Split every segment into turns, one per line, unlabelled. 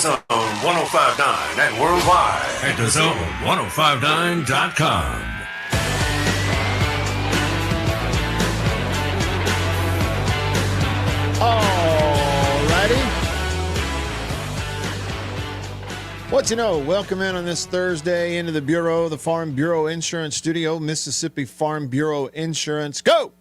DAZN 105.9 and worldwide at DAZN1059.com.
Alrighty. What you know? Welcome in on this Thursday into the Bureau, the Farm Bureau Insurance Studio, Mississippi Farm Bureau Insurance. Go!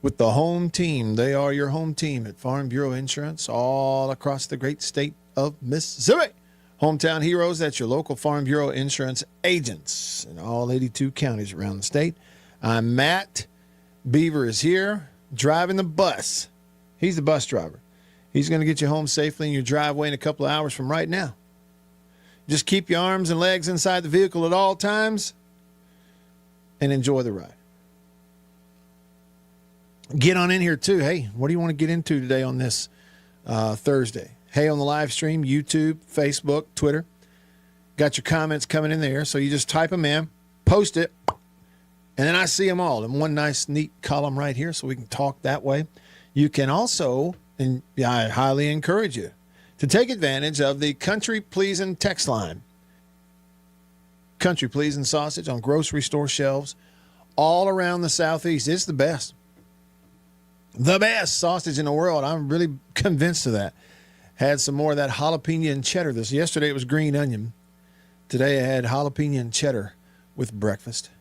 With the home team. They are your home team at Farm Bureau Insurance all across the great state of Mississippi. Hometown heroes, that's your local Farm Bureau Insurance agents in all 82 counties around the state. I'm Matt. Beaver is here driving the bus. He's the bus driver. He's going to get you home safely in your driveway in a couple of hours from right now. Just keep your arms and legs inside the vehicle at all times and enjoy the ride. Get on in here, too. Hey, what do you want to get into today on this Thursday? Hey, on the live stream, YouTube, Facebook, Twitter. Got your comments coming in there, so you just type them in, post it, and then I see them all in one nice, neat column right here so we can talk that way. You can also, and I highly encourage you, to take advantage of the Country Pleasin' text line. Country Pleasin' sausage on grocery store shelves all around the Southeast. It's the best. The best sausage in the world. I'm really convinced of that. Had some more of that jalapeno and cheddar. Yesterday it was green onion. Today I had jalapeno and cheddar with breakfast.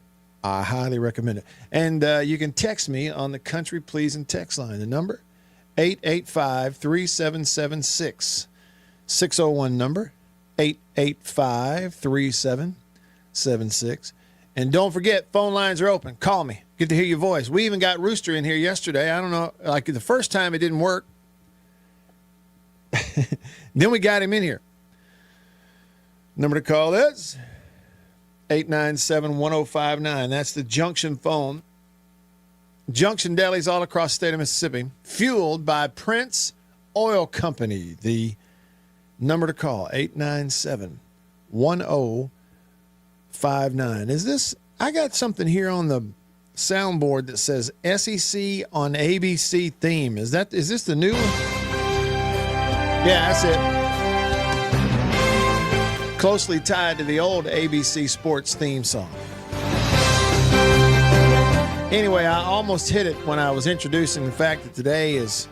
I highly recommend it. And you can text me on the Country Pleasin' text line. The number, 885-3776. 601 number, 885-3776. And don't forget, phone lines are open. Call me. Get to hear your voice. We even got Rooster in here yesterday. I don't know, like the first time it didn't work. Then we got him in here. Number to call is 897-1059. That's the Junction phone. Junction delis all across the state of Mississippi, fueled by Prince Oil Company. The number to call, 897-1059. Is this, I got something here on the soundboard that says SEC on ABC theme. Is this the new one? Yeah, that's it. Closely tied to the old ABC Sports theme song. Anyway, I almost hit it when I was introducing the fact that today is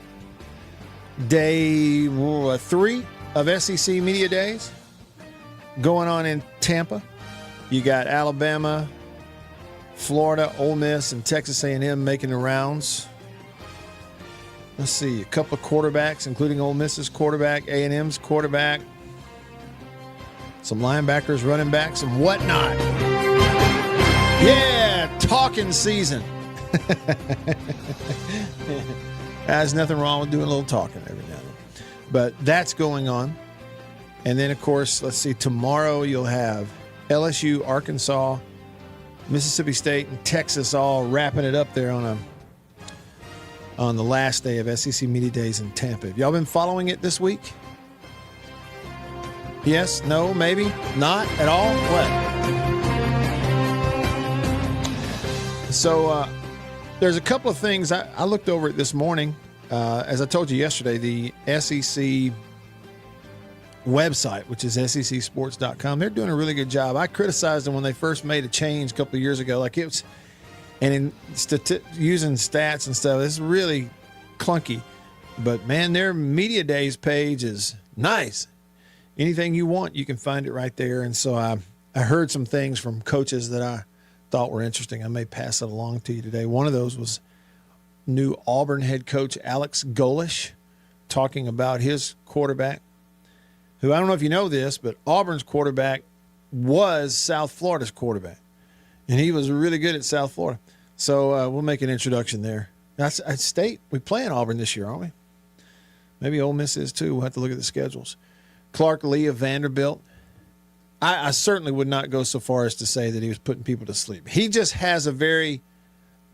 day 3 of SEC Media Days going on in Tampa. You got Alabama, Florida, Ole Miss, and Texas A&M making the rounds. Let's see, a couple of quarterbacks, including Ole Miss's quarterback, A&M's quarterback, some linebackers, running backs, and whatnot. Yeah, talking season. There's nothing wrong with doing a little talking every now and then. But that's going on. And then, of course, let's see, tomorrow you'll have LSU, Arkansas, Mississippi State, and Texas all wrapping it up there on the last day of SEC Media Days in Tampa. Have y'all been following it this week? Yes? No? Maybe? Not at all? What? So there's a couple of things. I looked over it this morning. As I told you yesterday, the SEC website, which is secsports.com, they're doing a really good job. I criticized them when they first made a change a couple of years ago. Like it was, and in using stats and stuff, it's really clunky. But man, their media days page is nice. Anything you want, you can find it right there. And so I heard some things from coaches that I thought were interesting. I may pass it along to you today. One of those was new Auburn head coach Alex Golesh talking about his quarterback, who, I don't know if you know this, but Auburn's quarterback was South Florida's quarterback. And he was really good at South Florida. So we'll make an introduction there. That's at State. We play in Auburn this year, aren't we? Maybe Ole Miss is too. We'll have to look at the schedules. Clark Lee of Vanderbilt. I certainly would not go so far as to say that he was putting people to sleep. He just has a very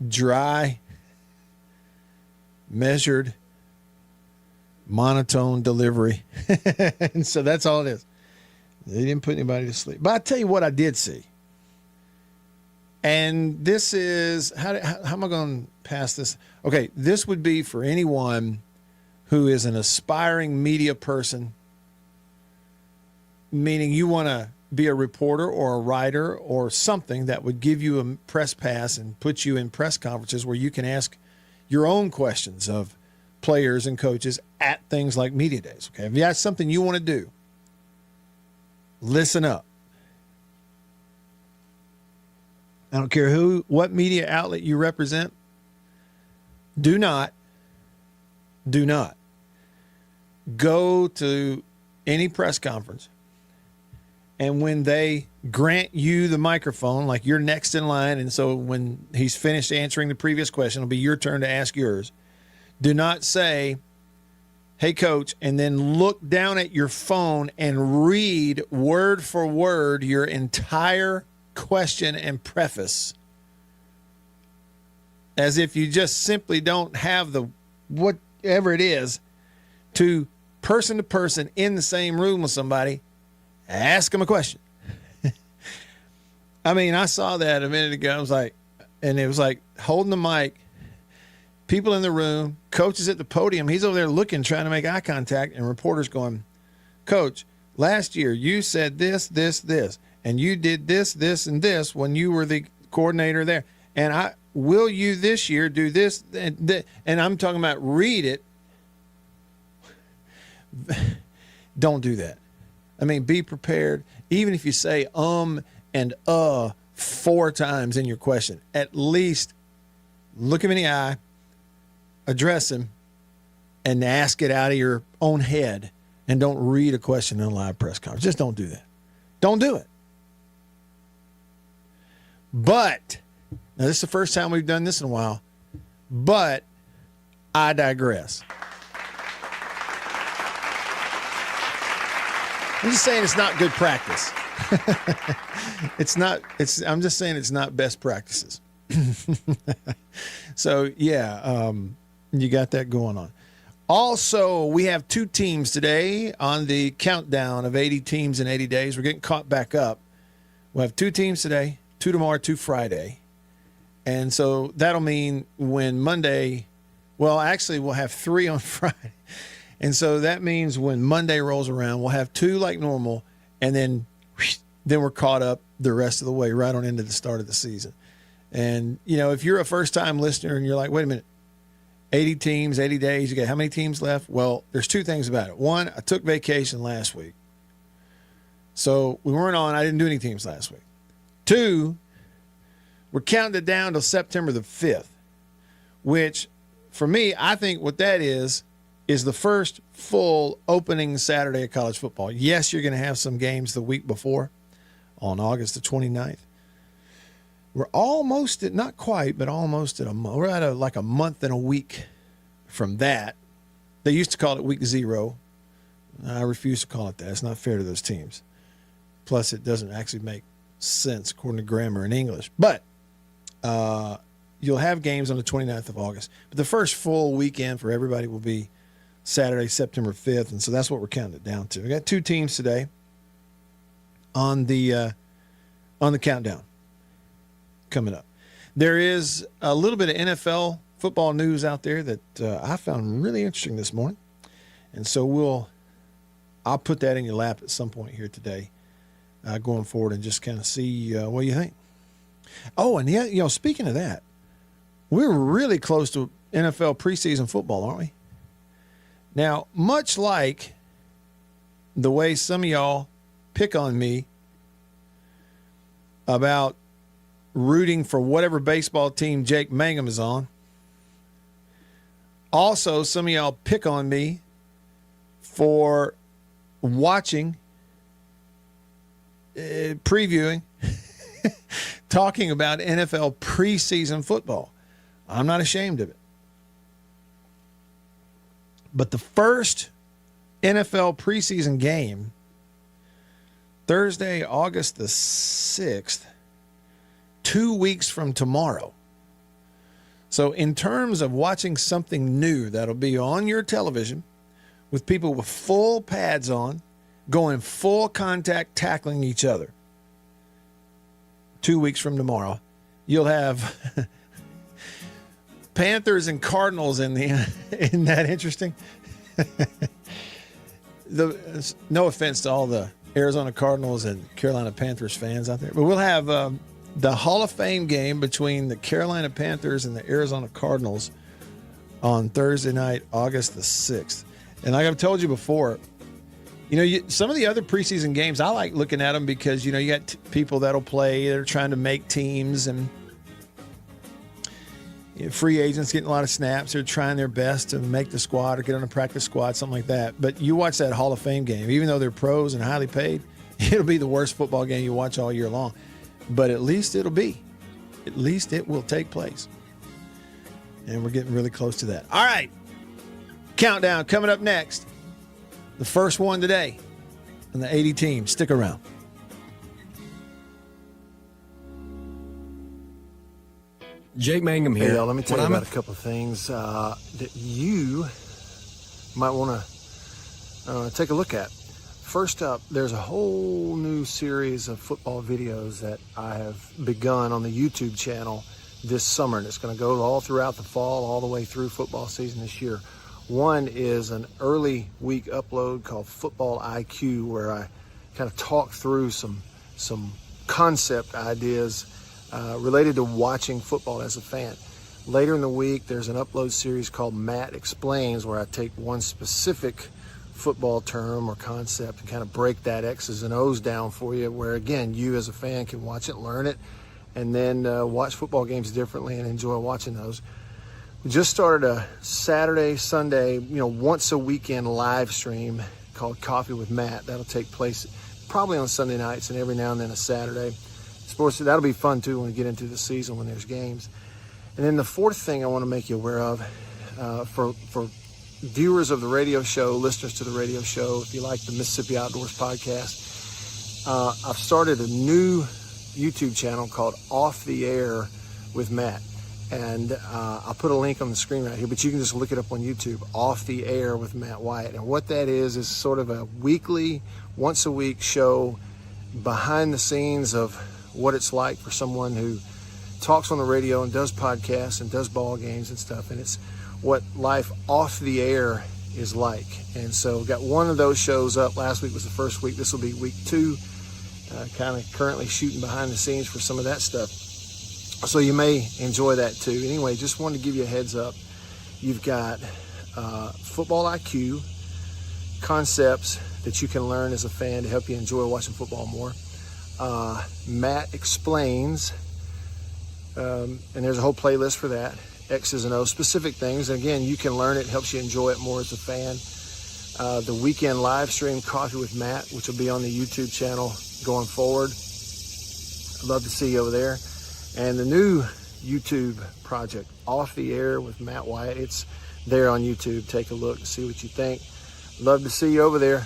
dry, measured, monotone delivery. And so that's all it is. He didn't put anybody to sleep. But I tell you what I did see. And this is, how am I going to pass this? Okay, this would be for anyone who is an aspiring media person meaning you want to be a reporter or a writer or something that would give you a press pass and put you in press conferences where you can ask your own questions of players and coaches at things like media days. Okay, if you have something you want to do, listen up. I don't care what media outlet you represent. Do not go to any press conference, and when they grant you the microphone, like you're next in line, and so when he's finished answering the previous question, it'll be your turn to ask yours. Do not say, "Hey, coach," and then look down at your phone and read word for word your entire question and preface as if you just simply don't have the whatever it is to person in the same room with somebody, ask them a question. I mean, I saw that a minute ago. I was like, and it was like holding the mic, people in the room, coaches at the podium. He's over there looking, trying to make eye contact, and reporters going, "Coach, last year you said this, and you did this, and this when you were the coordinator there. And will you this year do this?" And I'm talking about read it. Don't do that. I mean, be prepared. Even if you say and 4 times in your question, at least look him in the eye, address him, and ask it out of your own head. And don't read a question in a live press conference. Just don't do that. Don't do it. But, now this is the first time we've done this in a while, but I digress. I'm just saying it's not good practice. I'm just saying it's not best practices. So, yeah, you got that going on. Also, we have 2 teams today on the countdown of 80 teams in 80 days. We're getting caught back up. We'll have 2 teams today, 2 tomorrow, 2 Friday. And so that'll mean when Monday, well, actually we'll have 3 on Friday. And so that means when Monday rolls around, we'll have 2 like normal, and then we're caught up the rest of the way right on into the start of the season. And, you know, if you're a first-time listener and you're like, wait a minute, 80 teams, 80 days, you got how many teams left? Well, there's 2 things about it. One, I took vacation last week. So we weren't on. I didn't do any teams last week. 2, we're counting it down till September the 5th, which for me, I think what that is the first full opening Saturday of college football. Yes, you're going to have some games the week before on August the 29th. We're almost at, not quite, but almost at we're at like a month and a week from that. They used to call it week 0. I refuse to call it that. It's not fair to those teams. Plus, it doesn't actually make sense according to grammar and English. But you'll have games on the 29th of August. But the first full weekend for everybody will be Saturday, September 5th. And so that's what we're counting it down to. We got 2 teams today on the countdown coming up. There is a little bit of NFL football news out there that I found really interesting this morning. And so I'll put that in your lap at some point here today, going forward, and just kind of see what you think. Oh, and yeah, speaking of that, we're really close to NFL preseason football, aren't we? Now, much like the way some of y'all pick on me about rooting for whatever baseball team Jake Mangum is on, also some of y'all pick on me for watching, previewing, talking about NFL preseason football. I'm not ashamed of it. But the first NFL preseason game, Thursday, August the 6th, 2 weeks from tomorrow. So in terms of watching something new that'll be on your television with people with full pads on, going full contact, tackling each other, 2 weeks from tomorrow, you'll have Panthers and Cardinals isn't that interesting? No offense to all the Arizona Cardinals and Carolina Panthers fans out there. But we'll have the Hall of Fame game between the Carolina Panthers and the Arizona Cardinals on Thursday night, August the 6th. And like I've told you before, some of the other preseason games, I like looking at them because, you got people that'll play that are trying to make teams, and free agents getting a lot of snaps. They're trying their best to make the squad or get on a practice squad, something like that. But you watch that Hall of Fame game, even though they're pros and highly paid, it'll be the worst football game you watch all year long. But at least it will take place. And we're getting really close to that. All right. Countdown coming up next. The first one today in the 80 team. Stick around.
Jake Mangum here.
Hey, y'all, let me tell you about a couple of things that you might want to take a look at. First up, there's a whole new series of football videos that I have begun on the YouTube channel this summer, and it's going to go all throughout the fall, all the way through football season this year. One is an early week upload called Football IQ, where I kind of talk through some concept ideas related to watching football as a fan. Later in the week, there's an upload series called Matt Explains, where I take one specific football term or concept and kind of break that X's and O's down for you, where again, you as a fan can watch it, learn it, and then watch football games differently and enjoy watching those. We just started a Saturday, Sunday, once a weekend live stream called Coffee with Matt. That'll take place probably on Sunday nights and every now and then a Saturday. Sports, that'll be fun too when we get into the season when there's games. And then the fourth thing I want to make you aware of, for viewers of the radio show, listeners to the radio show, if you like the Mississippi Outdoors podcast, I've started a new YouTube channel called Off the Air with Matt. And I'll put a link on the screen right here, but you can just look it up on YouTube, Off the Air with Matt Wyatt. And what that is sort of a weekly, once a week show behind the scenes of what it's like for someone who talks on the radio and does podcasts and does ball games and stuff. And it's what life off the air is like. And so got one of those shows up. Last week was the first week. This will be week 2. Kind of currently shooting behind the scenes for some of that stuff. So you may enjoy that too. Anyway, just wanted to give you a heads up. You've got Football IQ, concepts that you can learn as a fan to help you enjoy watching football more. Matt Explains, and there's a whole playlist for that. X's and O's, specific things. And again, you can learn it, helps you enjoy it more as a fan. The weekend live stream, Coffee with Matt, which will be on the YouTube channel going forward. I'd love to see you over there. And the new YouTube project, Off the Air with Matt Wyatt, it's there on YouTube. Take a look and see what you think. Love to see you over there.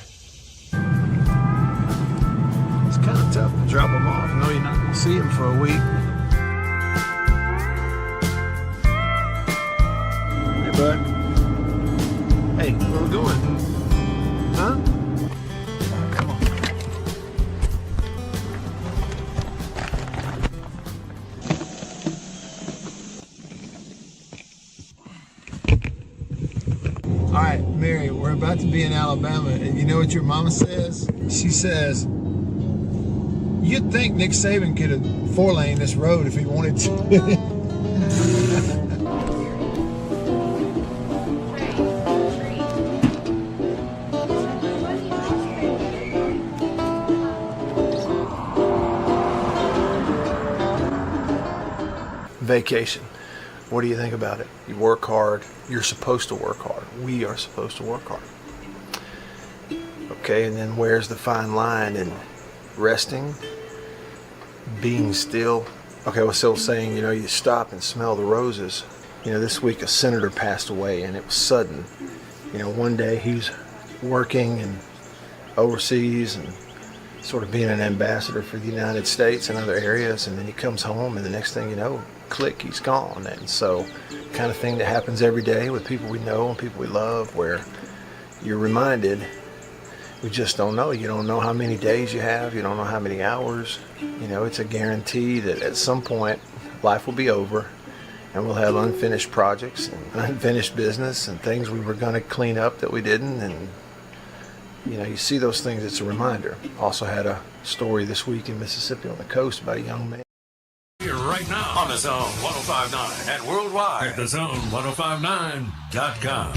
It's kind of tough to drop them off. No, you're not going to see them for a week. Hey, bud. Hey, where we going? Huh? Come on. All right, Mary, we're about to be in Alabama, and you know what your mama says? She says, you'd think Nick Saban could have 4-lane this road if he wanted to. Vacation. What do you think about it? You work hard. You're supposed to work hard. We are supposed to work hard. Okay, and then where's the fine line in resting, being still? Okay, I was still saying, you stop and smell the roses. This week a senator passed away, and it was sudden. One day he's working and overseas and sort of being an ambassador for the United States and other areas, and then he comes home, and the next thing you know, click, he's gone. And so kind of thing that happens every day with people we know and people we love, where you're reminded, we just don't know. You don't know how many days you have. You don't know how many hours. It's a guarantee that at some point life will be over, and we'll have unfinished projects and unfinished business and things we were going to clean up that we didn't, and you see those things, it's a reminder. Also had a story this week in Mississippi on the coast about a young man.
Here right now on the Zone 1059 and worldwide at the Zone1059.com.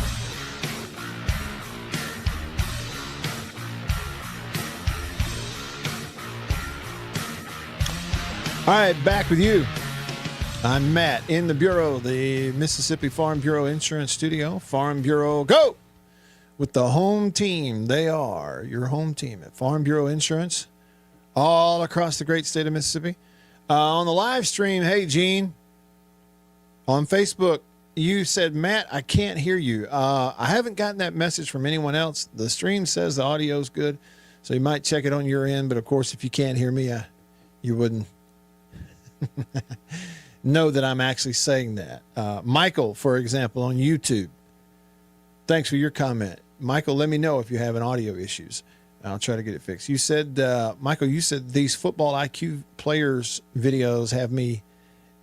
All right, back with you. I'm Matt in the Bureau, the Mississippi Farm Bureau Insurance Studio. Farm Bureau, go! With the home team. They are your home team at Farm Bureau Insurance all across the great state of Mississippi. On the live stream, hey, Gene, on Facebook, you said, Matt, I can't hear you. I haven't gotten that message from anyone else. The stream says the audio's good, so you might check it on your end. But, of course, if you can't hear me, you wouldn't know that I'm actually saying that. Michael, for example, on YouTube, thanks for your comment. Michael, let me know if you're having audio issues. I'll try to get it fixed. You said, Michael, you said these football IQ players videos have me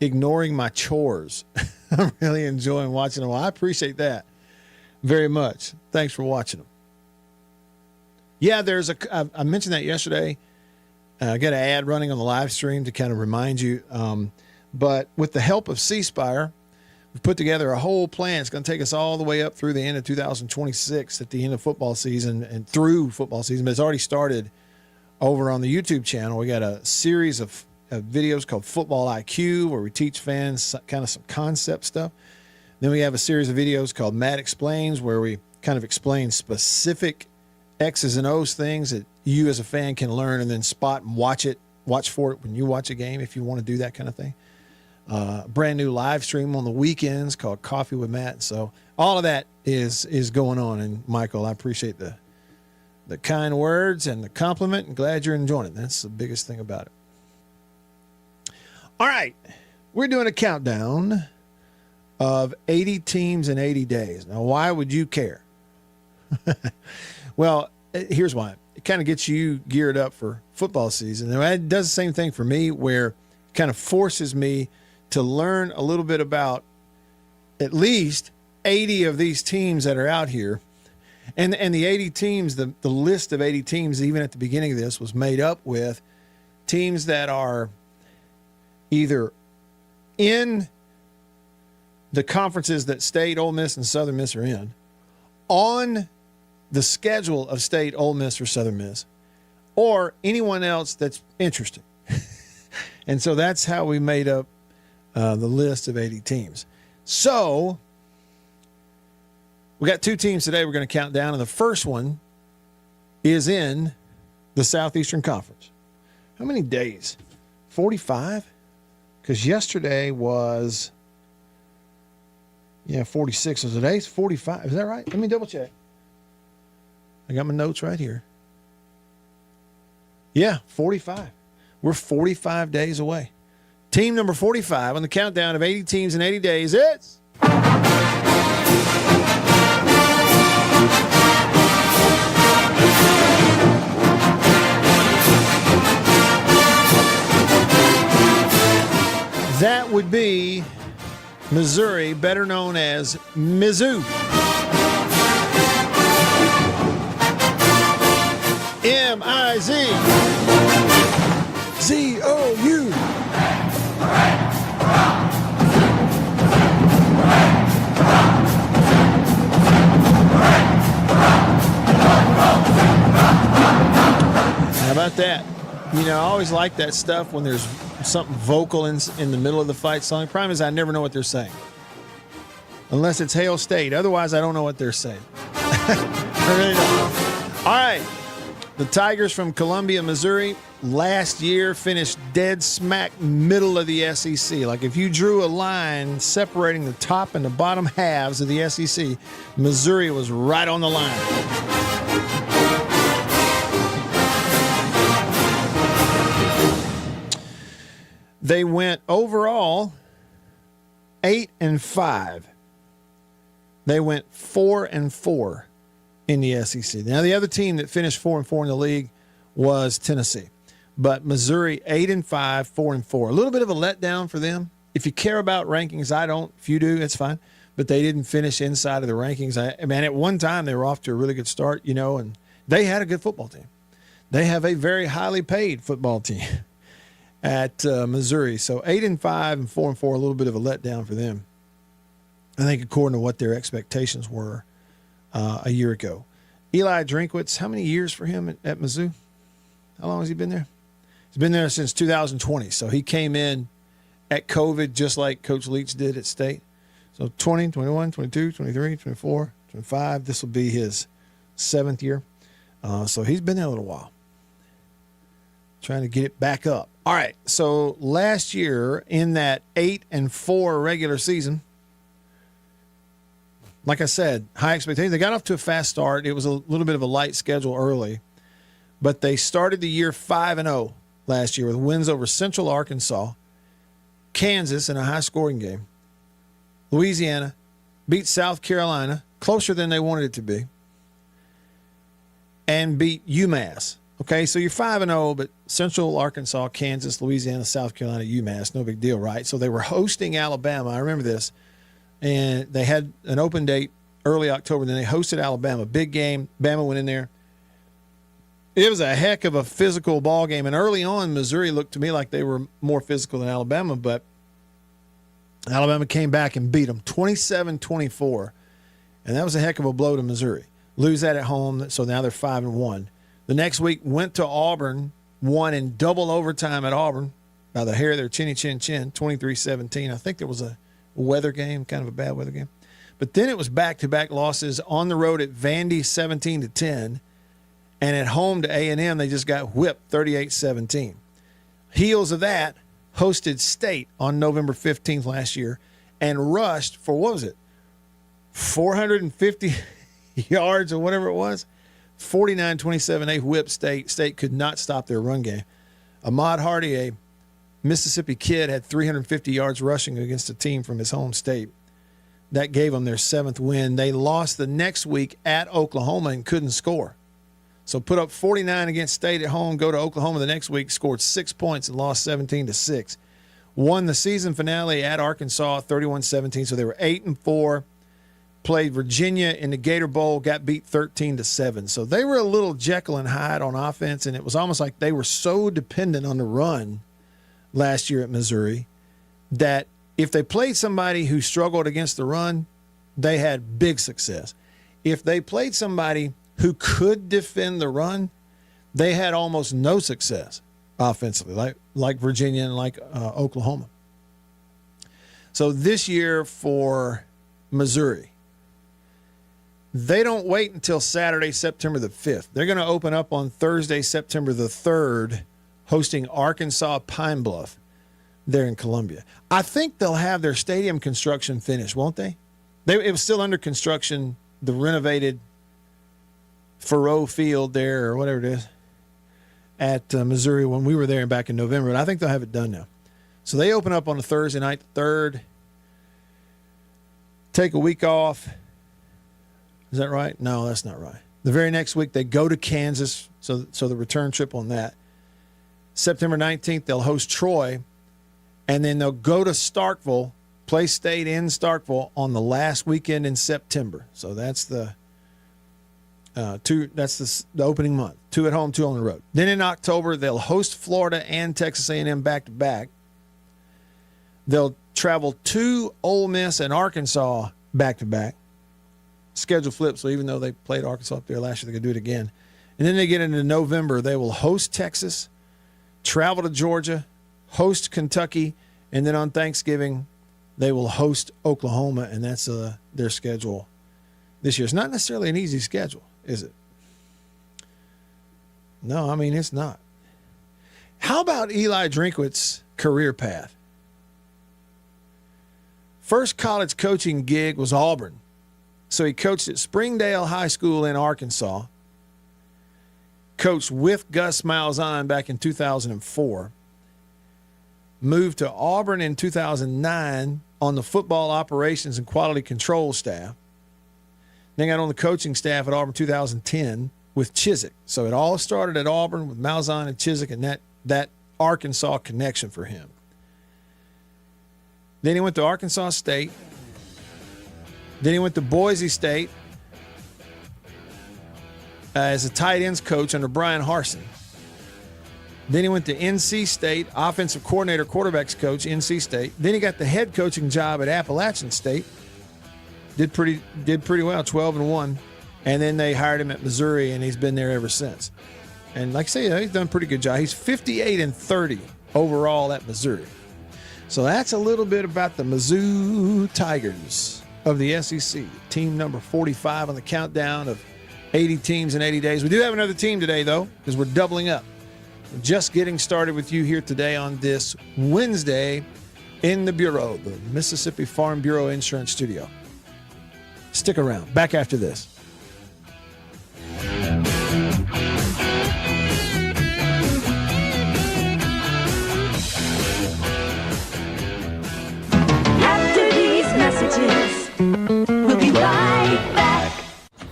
ignoring my chores. I'm really enjoying watching them. Well, I appreciate that very much. Thanks for watching them. Yeah, I mentioned that yesterday. I got an ad running on the live stream to kind of remind you. But with the help of C Spire, we've put together a whole plan. It's going to take us all the way up through the end of 2026 at the end of football season and through football season. But it's already started over on the YouTube channel. We got a series of videos called Football IQ where we teach fans kind of some concept stuff. Then we have a series of videos called Matt Explains where we kind of explain specific X's and O's things that you as a fan can learn and then spot and watch for it when you watch a game if you want to do that kind of thing. Brand new live stream on the weekends called Coffee with Matt. So all of that is going on. And Michael, I appreciate the kind words and the compliment and glad you're enjoying it. That's the biggest thing about it. All right. We're doing a countdown of 80 teams in 80 days. Now, why would you care? Well, here's why. It kind of gets you geared up for football season. And it does the same thing for me where it kind of forces me to learn a little bit about at least 80 of these teams that are out here. And the 80 teams, the list of 80 teams, even at the beginning of this, was made up with teams that are either in the conferences that State, Ole Miss, and Southern Miss are in, on the schedule of State, Ole Miss, or Southern Miss, or anyone else that's interesting. And so that's how we made up the list of 80 teams. So we got two teams today we're going to count down, and the first one is in the Southeastern Conference. How many days? 45? Because yesterday was, 46. So today's 45. Is that right? Let me double check. I got my notes right here. Yeah, 45. We're 45 days away. Team number 45 on the countdown of 80 teams in 80 days. It's that would be Missouri, better known as Mizzou. M-I-Z-Z-O-U. How about that? I always like that stuff when there's something vocal in the middle of the fight song. The problem is I never know what they're saying. Unless it's Hail State. Otherwise, I don't know what they're saying. I really don't. All right. The Tigers from Columbia, Missouri, last year finished dead smack middle of the SEC. Like if you drew a line separating the top and the bottom halves of the SEC, Missouri was right on the line. They went overall 8-5. They went 4-4 in the SEC. Now, the other team that finished 4-4 in the league was Tennessee. But Missouri, 8-5, 4-4. A little bit of a letdown for them. If you care about rankings, I don't. If you do, it's fine. But they didn't finish inside of the rankings. I mean, at one time, they were off to a really good start, and They had a good football team. They have a very highly paid football team at Missouri. So 8-5 and 4-4, a little bit of a letdown for them, I think, according to what their expectations were a year ago. Eli Drinkwitz, how many years for him at Mizzou? How long has he been there? He's been there since 2020. So he came in at COVID just like Coach Leach did at State. So 20, 21, 22, 23, 24, 25. This will be his 7th year. So he's been there a little while. Trying to get it back up. All right. So last year in that 8-4 regular season, like I said, high expectations. They got off to a fast start. It was a little bit of a light schedule early, but they started the year 5-0 last year with wins over Central Arkansas, Kansas in a high-scoring game, Louisiana, beat South Carolina, closer than they wanted it to be, and beat UMass. Okay, so you're 5-0, but Central Arkansas, Kansas, Louisiana, South Carolina, UMass, no big deal, right? So they were hosting Alabama. I remember this. And they had an open date early October. Then they hosted Alabama. Big game. Bama went in there. It was a heck of a physical ball game. And early on, Missouri looked to me like they were more physical than Alabama. But Alabama came back and beat them 27-24. And that was a heck of a blow to Missouri. Lose that at home. So now they're 5-1. The next week went to Auburn. Won in double overtime at Auburn by the hair of their chinny chin chin. 23-17. I think there was a weather game, kind of a bad weather game. But then it was back-to-back losses on the road at Vandy 17-10, and at home to A&M they just got whipped 38-17. Heels of that, hosted State on November 15th last year and rushed for, what was it, 450 yards or whatever it was? 49-27, they whipped State. State could not stop their run game. Ahmad Hardy, a Mississippi kid, had 350 yards rushing against a team from his home state. That gave them their 7th win. They lost the next week at Oklahoma and couldn't score. So put up 49 against State at home, go to Oklahoma the next week, scored 6 points and lost 17-6. Won the season finale at Arkansas 31-17. So they were 8-4. Played Virginia in the Gator Bowl, got beat 13-7. So they were a little Jekyll and Hyde on offense, and it was almost like they were so dependent on the run last year at Missouri that if they played somebody who struggled against the run, they had big success. If they played somebody who could defend the run, they had almost no success offensively, like Virginia and like Oklahoma. So this year for Missouri, they don't wait until Saturday, September the 5th. They're going to open up on Thursday, September the 3rd, hosting Arkansas Pine Bluff there in Columbia. I think they'll have their stadium construction finished, won't they? It was still under construction, the renovated Faroe Field there or whatever it is at Missouri when we were there back in November. And I think they'll have it done now. So they open up on a Thursday night, the 3rd, take a week off. Is that right? No, that's not right. The very next week they go to Kansas, so the return trip on that. September 19th, they'll host Troy, and then they'll go to Starkville, play State in Starkville on the last weekend in September. So that's the opening month. 2 at home, 2 on the road. Then in October, they'll host Florida and Texas A&M back-to-back. They'll travel to Ole Miss and Arkansas back-to-back. Schedule flip, so even though they played Arkansas up there last year, they're going to do it again. And then they get into November. They will host Texas, travel to Georgia, host Kentucky, and then on Thanksgiving, they will host Oklahoma, and that's their schedule this year. It's not necessarily an easy schedule, is it? No, I mean, it's not. How about Eli Drinkwitz's career path? First college coaching gig was Auburn. So he coached at Springdale High School in Arkansas, coached with Gus Malzahn back in 2004, moved to Auburn in 2009 on the football operations and quality control staff, then got on the coaching staff at Auburn 2010 with Chiswick. So it all started at Auburn with Malzahn and Chiswick and that Arkansas connection for him. Then he went to Arkansas State. Then he went to Boise State. as a tight ends coach under Brian Harsin. Then he went to NC State, offensive coordinator, quarterbacks coach, NC State. Then he got the head coaching job at Appalachian State. Did pretty well, 12-1. And then they hired him at Missouri, and he's been there ever since. And like I say, he's done a pretty good job. He's 58-30 overall at Missouri. So that's a little bit about the Mizzou Tigers of the SEC. Team number 45 on the countdown of 80 teams in 80 days. We do have another team today, though, because we're doubling up. We're just getting started with you here today on this Wednesday in the Bureau, the Mississippi Farm Bureau Insurance Studio. Stick around. Back after this.
We'll be right back.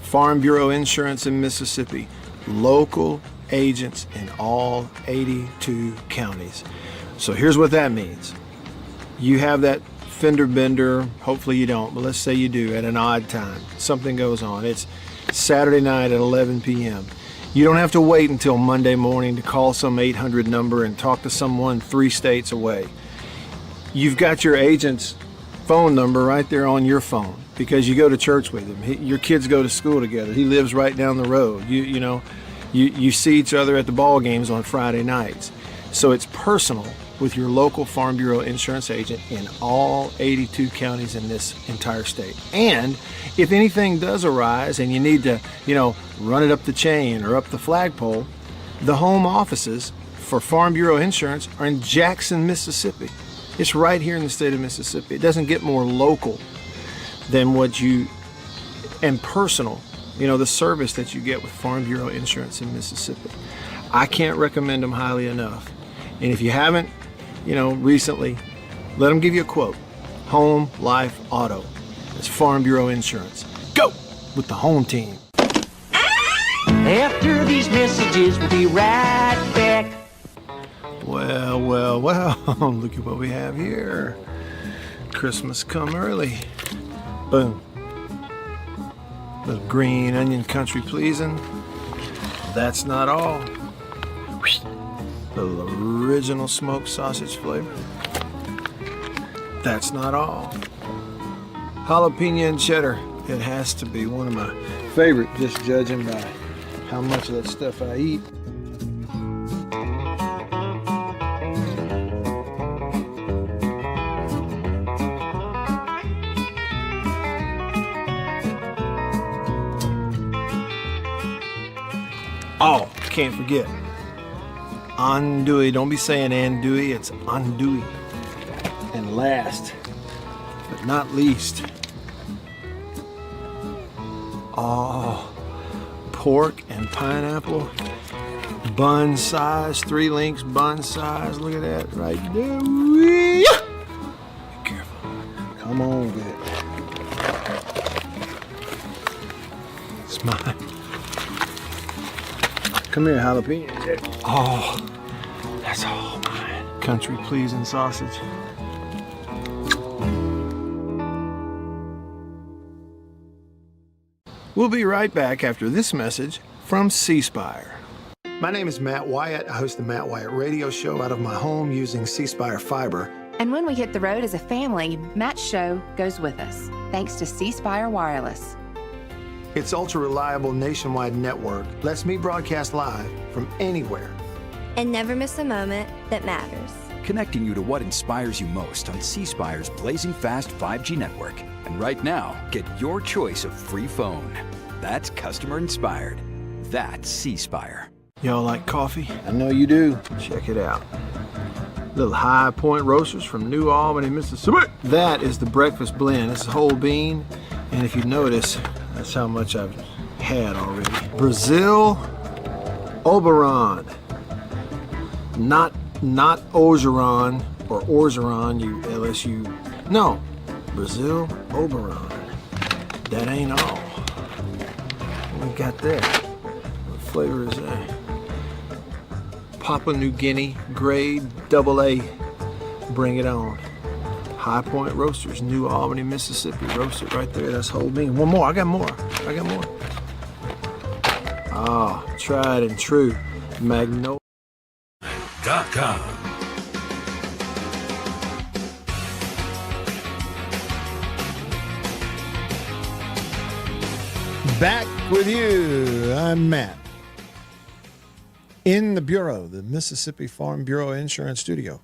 Farm Bureau Insurance in Mississippi. Local agents in all 82 counties. So here's what that means. You have that fender bender, hopefully you don't, but let's say you do at an odd time. Something goes on. It's Saturday night at 11 p.m. You don't have to wait until Monday morning to call some 800 number and talk to someone 3 states away. You've got your agent's phone number right there on your phone because you go to church with him. Your kids go to school together. He lives right down the road. You see each other at the ball games on Friday nights. So it's personal with your local Farm Bureau insurance agent in all 82 counties in this entire state. And if anything does arise and you need to, run it up the chain or up the flagpole, the home offices for Farm Bureau Insurance are in Jackson, Mississippi. It's right here in the state of Mississippi. It doesn't get more local than and personal, the service that you get with Farm Bureau Insurance in Mississippi. I can't recommend them highly enough. And if you haven't, recently, let them give you a quote. Home, life, auto. It's Farm Bureau Insurance. Go with the home team.
After these messages, we'll be right back.
Well, look at what we have here. Christmas come early. Boom. Little green onion country pleasing. That's not all. Little original smoked sausage flavor. That's not all. Jalapeno and cheddar. It has to be one of my favorite, just judging by how much of that stuff I eat. Oh, can't forget. Andouille. Don't be saying andouille, it's andouille. And last, but not least, pork and pineapple. Bun size, 3 links, bun size. Look at that right there. Be careful. Come on with it. It's mine. Come here, jalapeno. Oh, that's all mine. Country pleasing sausage. We'll be right back after this message from C Spire. My name is Matt Wyatt. I host the Matt Wyatt radio show out of my home using C Spire fiber.
And when we hit the road as a family, Matt's show goes with us, thanks to C Spire Wireless.
Its ultra-reliable nationwide network lets me broadcast live from anywhere.
And never miss a moment that matters.
Connecting you to what inspires you most on C Spire's blazing fast 5G network. And right now, get your choice of free phone. That's customer inspired. That's C Spire.
Y'all like coffee? I know you do. Check it out. Little High Point Roasters from New Albany, Mississippi. That is the breakfast blend. It's a whole bean. And if you notice, that's how much I've had already. Brazil Oberon. Not Ogeron or Orgeron, you LSU. No, Brazil Oberon. That ain't all. What we got there? What flavor is that? Papua New Guinea grade AA. Bring it on. High Point Roasters, New Albany, Mississippi. Roasted right there. That's whole bean. One more. I got more. Tried and true. Magnolia.
.com.
Back with you. I'm Matt. In the Bureau, the Mississippi Farm Bureau Insurance Studio.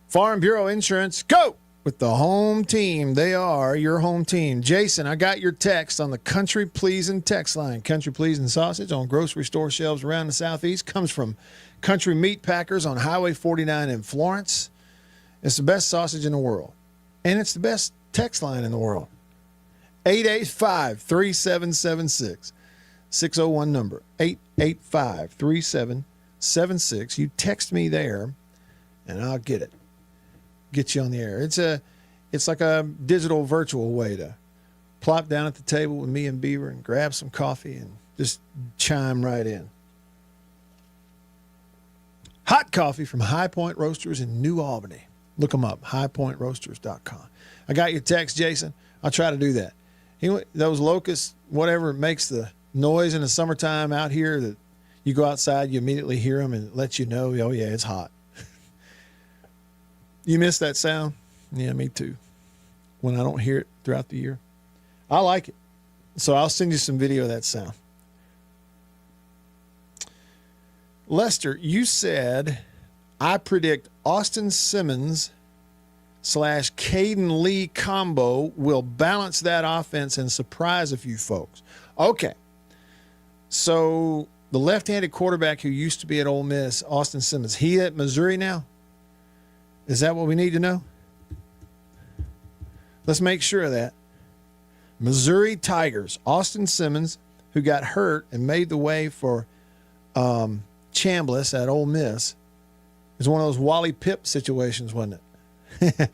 Farm Bureau Insurance, go! With the home team. They are your home team. Jason, I got your text on the Country Pleasin' text line. Country Pleasin' sausage on grocery store shelves around the Southeast comes from Country Meat Packers on Highway 49 in Florence. It's the best sausage in the world. And it's the best text line in the world. 885-3776. 601 number. 885-3776. You text me there, and I'll get it. Get you on the air. It's like a digital virtual way to plop down at the table with me and Beaver and grab some coffee and just chime right in. Hot coffee from High Point Roasters in New Albany. Look them up, highpointroasters.com. I got your text, Jason. I'll try to do that. Those locusts, whatever makes the noise in the summertime out here that you go outside, you immediately hear them and it lets you know, oh yeah, it's hot. You miss that sound? Yeah, me too. When I don't hear it throughout the year. I like it. So I'll send you some video of that sound. Lester, you said, I predict Austin Simmons / Caden Lee combo will balance that offense and surprise a few folks. Okay. So the left-handed quarterback who used to be at Ole Miss, Austin Simmons, he at Missouri now? Is that what we need to know? Let's make sure of that. Missouri Tigers, Austin Simmons, who got hurt and made the way for Chambliss at Ole Miss. It was one of those Wally Pipp situations, wasn't it?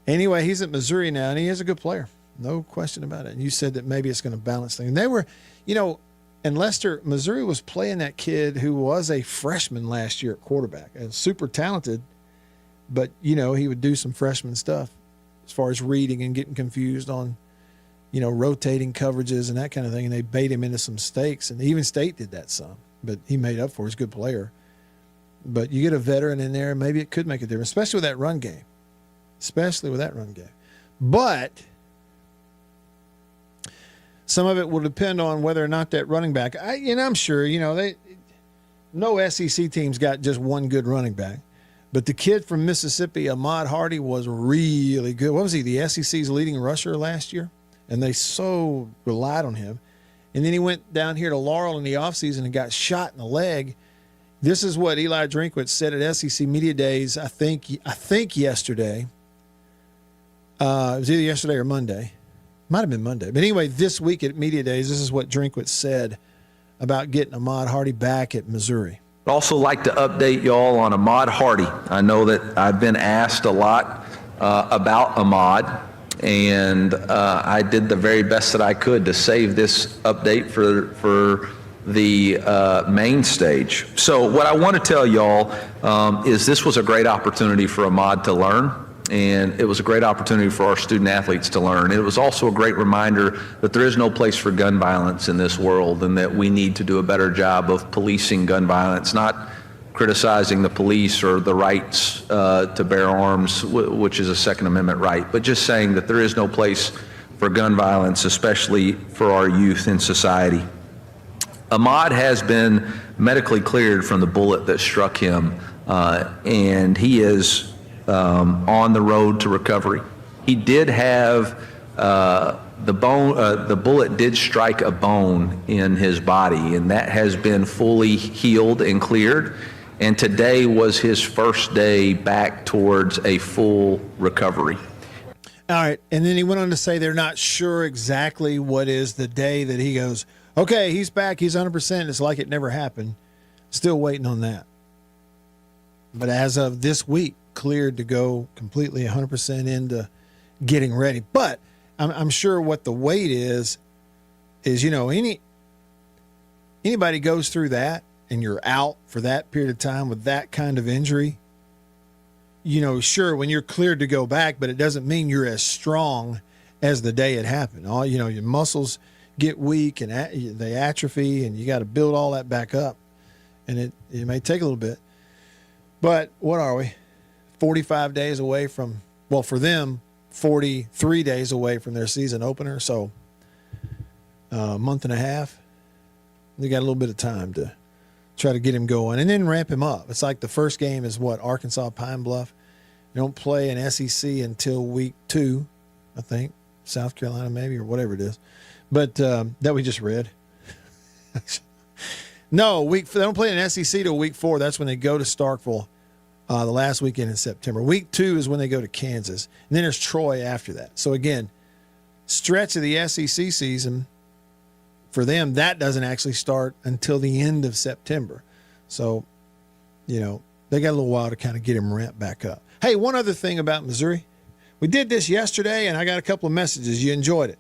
Anyway, he's at Missouri now, and he is a good player. No question about it. And you said that maybe it's going to balance things. And they were, and Lester, Missouri was playing that kid who was a freshman last year at quarterback and super talented. But, he would do some freshman stuff as far as reading and getting confused on, rotating coverages and that kind of thing. And they bait him into some mistakes. And even State did that some. But he made up for it. He's a good player. But you get a veteran in there, maybe it could make a difference, especially with that run game. But some of it will depend on whether or not that running back, I'm sure, no SEC team's got just one good running back. But the kid from Mississippi, Ahmad Hardy, was really good. What was he, the SEC's leading rusher last year? And they so relied on him. And then he went down here to Laurel in the offseason and got shot in the leg. This is what Eli Drinkwitz said at SEC Media Days, I think yesterday. It was either yesterday or Monday. Might have been Monday. But anyway, this week at Media Days, this is what Drinkwitz said about getting Ahmad Hardy back at Missouri.
I'd also like to update y'all on Ahmad Hardy. I know that I've been asked a lot about Ahmad, and I did the very best that I could to save this update for the main stage. So what I want to tell y'all is this was a great opportunity for Ahmad to learn, and it was a great opportunity for our student athletes to learn. It was also a great reminder that there is no place for gun violence in this world, and that we need to do a better job of policing gun violence, not criticizing the police or the rights to bear arms, which is a Second Amendment right, but just saying that there is no place for gun violence, especially for our youth in society. Ahmad has been medically cleared from the bullet that struck him, and he is on the road to recovery. He did have the bullet did strike a bone in his body, and that has been fully healed and cleared. And today was his first day back towards a full recovery.
All right. And then he went on to say they're not sure exactly what is the day that he goes, okay, he's back, he's 100%. It's like it never happened. Still waiting on that. But as of this week, cleared to go completely 100% into getting ready. But I'm sure what the wait is anybody goes through that and you're out for that period of time with that kind of injury, sure, when you're cleared to go back, but it doesn't mean you're as strong as the day it happened. Your muscles get weak and they atrophy, and you got to build all that back up. And it may take a little bit. But what are we? 45 days away from, well, for them, 43 days away from their season opener. So a month and a half. They got a little bit of time to try to get him going and then ramp him up. It's like the first game is what? Arkansas Pine Bluff. You don't play an SEC until week 2, I think. South Carolina maybe, or whatever it is. But that we just read. No, they don't play an SEC till week 4. That's when they go to Starkville the last weekend in September. Week 2 is when they go to Kansas. And then there's Troy after that. So, again, stretch of the SEC season, for them, that doesn't actually start until the end of September. So, they got a little while to kind of get him ramped back up. Hey, one other thing about Missouri. We did this yesterday, and I got a couple of messages. You enjoyed it.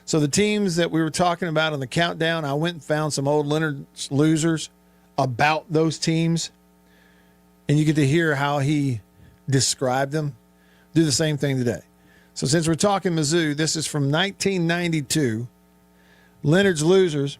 So the teams that we were talking about on the countdown, I went and found some old Leonard's losers about those teams, and you get to hear how he described them. Do the same thing today. So since we're talking Mizzou, this is from 1992, Leonard's losers,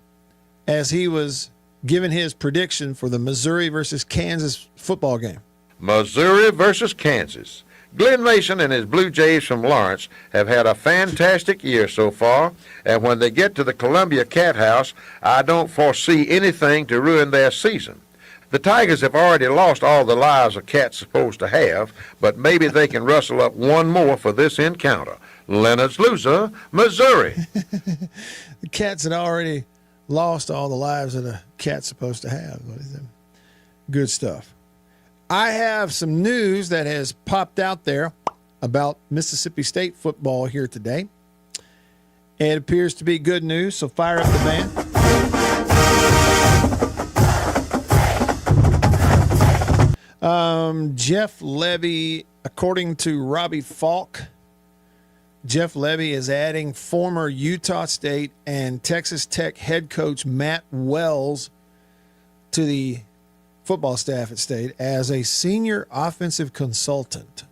as he was giving his prediction for the Missouri versus Kansas football game.
Missouri versus Kansas. Glenn Mason and his Blue Jays from Lawrence have had a fantastic year so far, and when they get to the Columbia Cat House, I don't foresee anything to ruin their season. The Tigers have already lost all the lives a cat's supposed to have, but maybe they can rustle up one more for this encounter. Leonard's loser, Missouri.
The Cats had already lost all the lives that a cat's supposed to have. Good stuff. I have some news that has popped out there about Mississippi State football here today. It appears to be good news, so fire up the band. Jeff Levy, according to Robbie Falk, Jeff Levy is adding former Utah State and Texas Tech head coach Matt Wells to the football staff at State as a senior offensive consultant.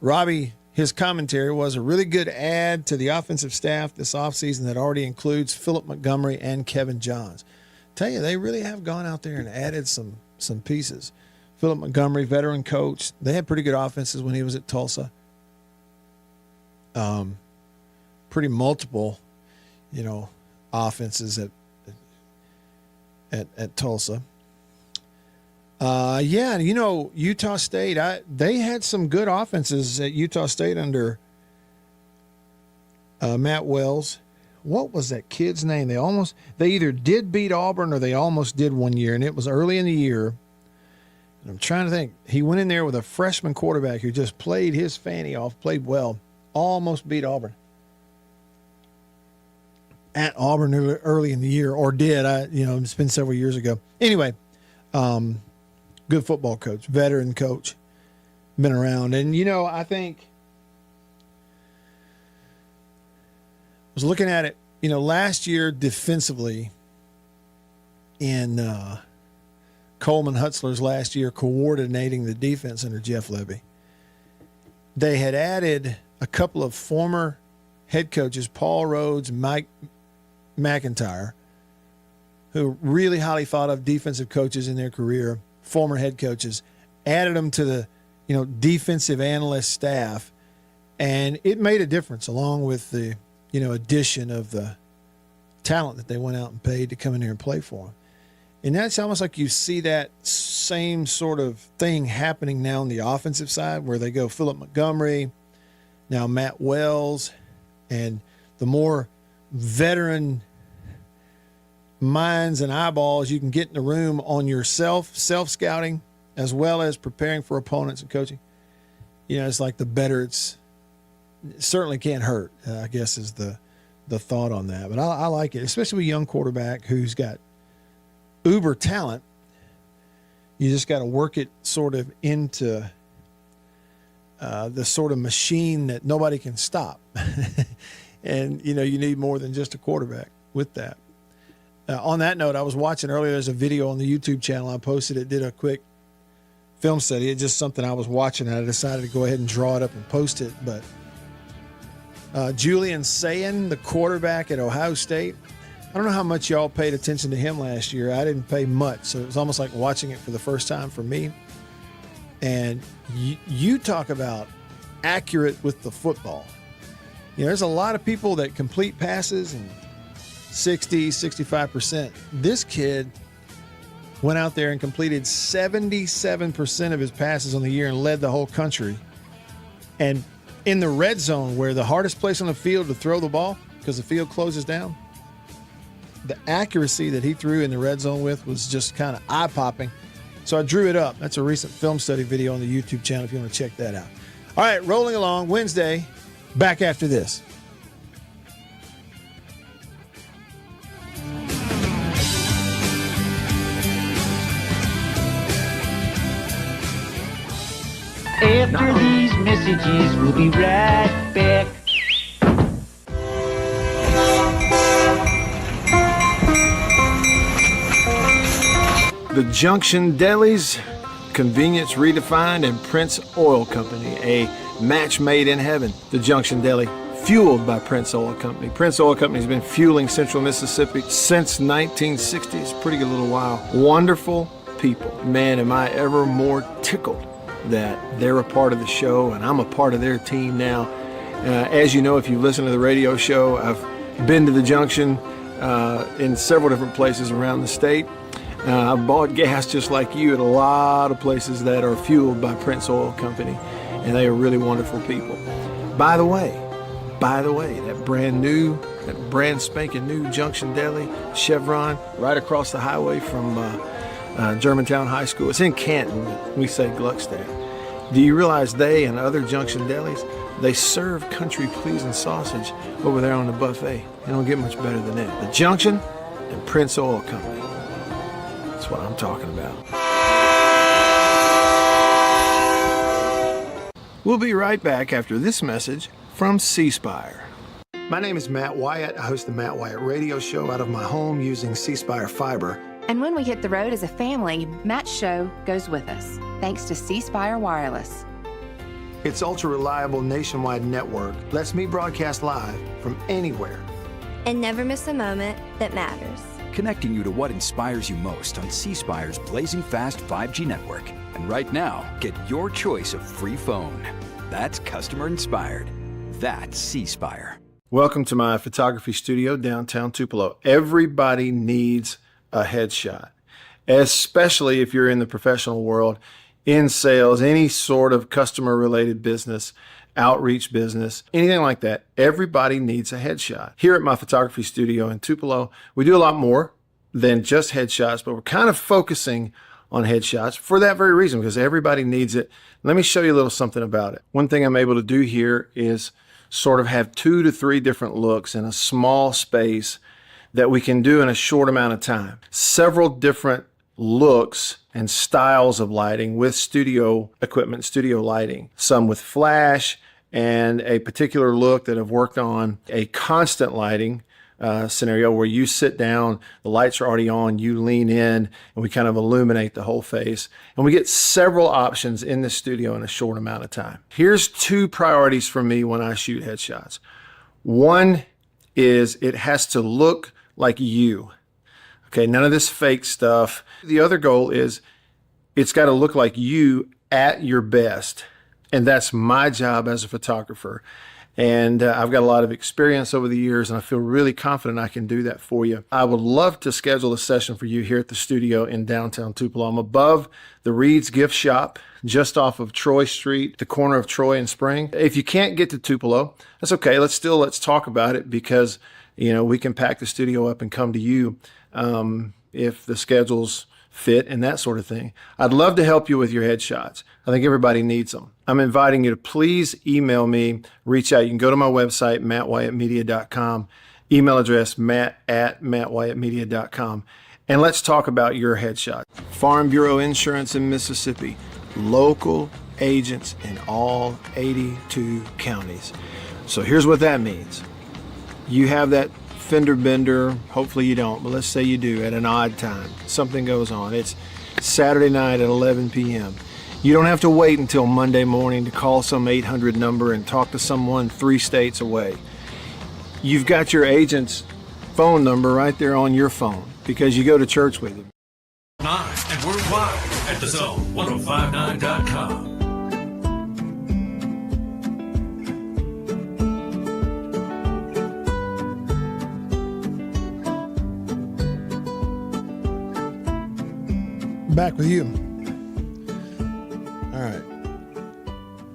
Robbie, his commentary was a really good add to the offensive staff this offseason that already includes Philip Montgomery and Kevin Johns. Tell you, they really have gone out there and added some pieces. Philip Montgomery, veteran coach. They had pretty good offenses when he was at Tulsa. Pretty multiple, offenses at Tulsa. Utah State, they had some good offenses at Utah State under Matt Wells. What was that kid's name? They either did beat Auburn or they almost did one year, and it was early in the year. And I'm trying to think. He went in there with a freshman quarterback who just played his fanny off, played well, almost beat Auburn. At Auburn early in the year, or did. It's been several years ago. Anyway, good football coach, veteran coach, been around. And, I think I was looking at it, last year defensively in Coleman Hutzler's last year coordinating the defense under Jeff Levy. They had added a couple of former head coaches, Paul Rhodes, Mike McIntyre, who really highly thought of defensive coaches in their career, former head coaches, added them to the, defensive analyst staff, and it made a difference along with the, addition of the talent that they went out and paid to come in there and play for them. And that's almost like you see that same sort of thing happening now on the offensive side where they go Philip Montgomery, now Matt Wells, and the more veteran minds and eyeballs you can get in the room on yourself, self-scouting, as well as preparing for opponents and coaching. It's like the better it certainly can't hurt, I guess is the thought on that. But I like it, especially with a young quarterback who's got uber talent. You just got to work it sort of into the sort of machine that nobody can stop. And, you need more than just a quarterback with that. On that note, I was watching earlier, there's a video on the YouTube channel I posted. It did a quick film study. It's just something I was watching, and I decided to go ahead and draw it up and post it. But Julian Sayin, the quarterback at Ohio State. I don't know how much y'all paid attention to him last year. I didn't pay much, so it was almost like watching it for the first time for me. And you talk about accurate with the football. You know, there's a lot of people that complete passes and 60, 65%. This kid went out there and completed 77% of his passes on the year and led the whole country. And in the red zone, where the hardest place on the field to throw the ball because the field closes down, the accuracy that he threw in the red zone with was just kind of eye-popping. So I drew it up. That's a recent film study video on the YouTube channel if you want to check that out. All right, rolling along. Wednesday, back after this.
After these messages, we'll be right back.
The Junction Deli's, convenience redefined, and Prince Oil Company, a match made in heaven. The Junction Deli, fueled by Prince Oil Company. Prince Oil Company has been fueling Central Mississippi since 1960s. Pretty good little while. Wonderful people. Man, am I ever more tickled that they're a part of the show and I'm a part of their team now. As you know, if you listen to the radio show, I've been to the Junction in several different places around the state. I've bought gas just like you at a lot of places that are fueled by Prince Oil Company, and they are really wonderful people. By the way, that brand spanking new Junction Deli, Chevron, right across the highway from Germantown High School. It's in Canton, we say Gluckstadt. Do you realize they and other Junction Delis, they serve country-pleasing sausage over there on the buffet? You don't get much better than that. The Junction and Prince Oil Company. That's what I'm talking about. We'll be right back after this message from C Spire. My name is Matt Wyatt. I host the Matt Wyatt radio show out of my home using C Spire fiber.
And when we hit the road as a family, Matt's show goes with us, thanks to C Spire Wireless.
Its ultra-reliable nationwide network lets me broadcast live from anywhere.
And never miss a moment that matters.
Connecting you to what inspires you most on C Spire's blazing fast 5G network. And right now, get your choice of free phone. That's customer inspired. That's C Spire.
Welcome to my photography studio downtown Tupelo. Everybody needs a headshot, especially if you're in the professional world, in sales, any sort of customer related business, outreach business, anything like that. Everybody needs a headshot. Here at my photography studio in Tupelo, we do a lot more than just headshots, but we're kind of focusing on headshots for that very reason, because everybody needs it. Let me show you a little something about it. One thing I'm able to do here is sort of have 2 to 3 different looks in a small space that we can do in a short amount of time. Several different looks and styles of lighting with studio equipment, studio lighting. Some with flash and a particular look that I've worked on, a constant lighting scenario where you sit down, the lights are already on, you lean in, and we kind of illuminate the whole face. And we get several options in the studio in a short amount of time. Here's 2 priorities for me when I shoot headshots. One is it has to look like you. Okay, none of this fake stuff. The other goal is it's got to look like you at your best. And that's my job as a photographer. And I've got a lot of experience over the years, and I feel really confident I can do that for you. I would love to schedule a session for you here at the studio in downtown Tupelo. I'm above the Reed's Gift Shop, just off of Troy Street, the corner of Troy and Spring. If you can't get to Tupelo, that's okay. Let's talk about it, because we can pack the studio up and come to you if the schedules fit and that sort of thing. I'd love to help you with your headshots. I think everybody needs them. I'm inviting you to please email me, reach out. You can go to my website, mattwyattmedia.com, email address matt@mattwyattmedia.com, and let's talk about your headshot. Farm Bureau Insurance in Mississippi, local agents in all 82 counties. So here's what that means. You have that fender bender, hopefully you don't, but let's say you do, at an odd time. Something goes on. It's Saturday night at 11 p.m. You don't have to wait until Monday morning to call some 800 number and talk to someone 3 states away. You've got your agent's phone number right there on your phone because you go to church with him.
And worldwide at thezone1059.com.
Back with you. All right.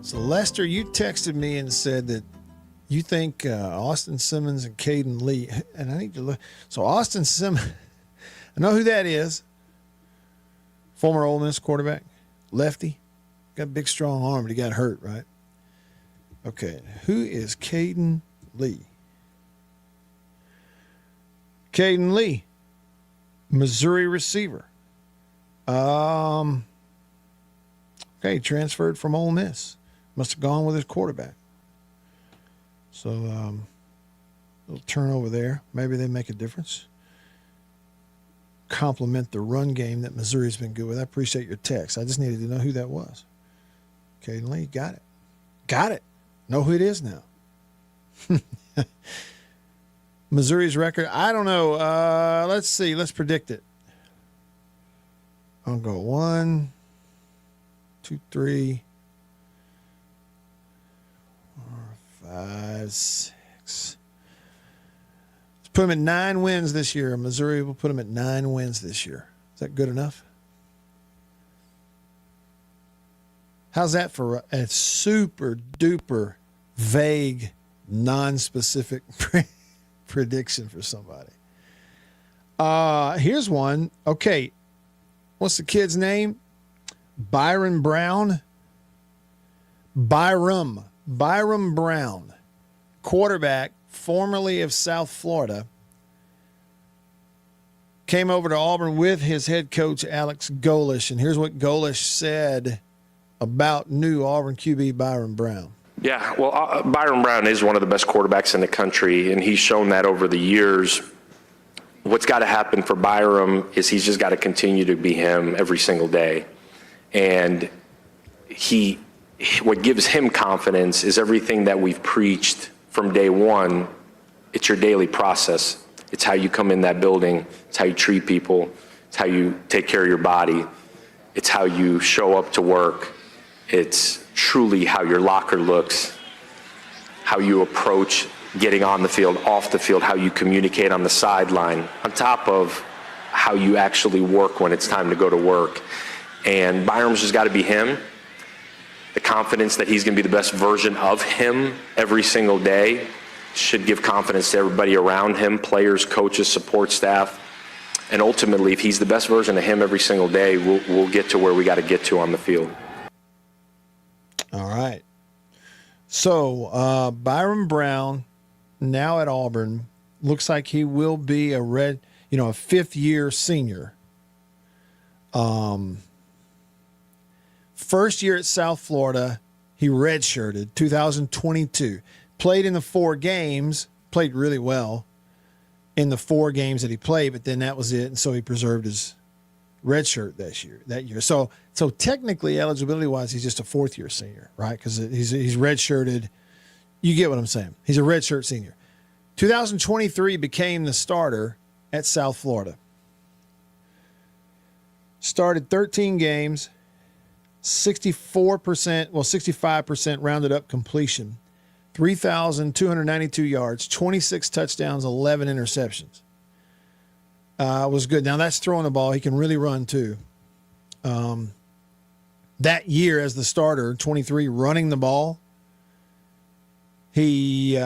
So, Lester, you texted me and said that you think Austin Simmons and Caden Lee, and I need to look. So, Austin Simmons, I know who that is. Former Ole Miss quarterback, lefty, got a big, strong arm, but he got hurt, right? Okay. Who is Caden Lee? Caden Lee, Missouri receiver. Okay, transferred from Ole Miss. Must have gone with his quarterback. So, little turnover there. Maybe they make a difference. Complement the run game that Missouri's been good with. I appreciate your text. I just needed to know who that was. Caden Lee, got it. Got it. Know who it is now. Missouri's record, I don't know. Let's see. Let's predict it. I'll go 1, 2, 3, 4, 5, 6. Let's put them at 9 wins this year. Missouri will put them at 9 wins this year. Is that good enough? How's that for a super duper vague, non-specific prediction for somebody? Here's one. Okay. What's the kid's name? Byron Brown. Byram Brown, quarterback, formerly of South Florida, came over to Auburn with his head coach, Alex Golesh. And here's what Golesh said about new Auburn QB Byron Brown.
Yeah, well, Byron Brown is one of the best quarterbacks in the country, and he's shown that over the years. What's got to happen for Byram is he's just got to continue to be him every single day. And what gives him confidence is everything that we've preached from day one. It's your daily process. It's how you come in that building. It's how you treat people. It's how you take care of your body. It's how you show up to work. It's truly how your locker looks, how you approach getting on the field, off the field, how you communicate on the sideline, on top of how you actually work when it's time to go to work. And Byram's just got to be him. The confidence that he's going to be the best version of him every single day should give confidence to everybody around him, players, coaches, support staff. And ultimately, if he's the best version of him every single day, we'll get to where we got to get to on the field.
All right. So Byron Brown, now at Auburn, looks like he will be a fifth-year senior. First year at South Florida, he redshirted 2022. Played in the 4 games, played really well in the 4 games that he played, but then that was it, and so he preserved his redshirt that year. So technically, eligibility-wise, he's just a 4th-year senior, right? Because he's redshirted. You get what I'm saying. He's a redshirt senior. 2023 became the starter at South Florida. Started 13 games, 65% rounded up completion, 3,292 yards, 26 touchdowns, 11 interceptions. Was good. Now that's throwing the ball. He can really run too. That year as the starter, 23, running the ball, he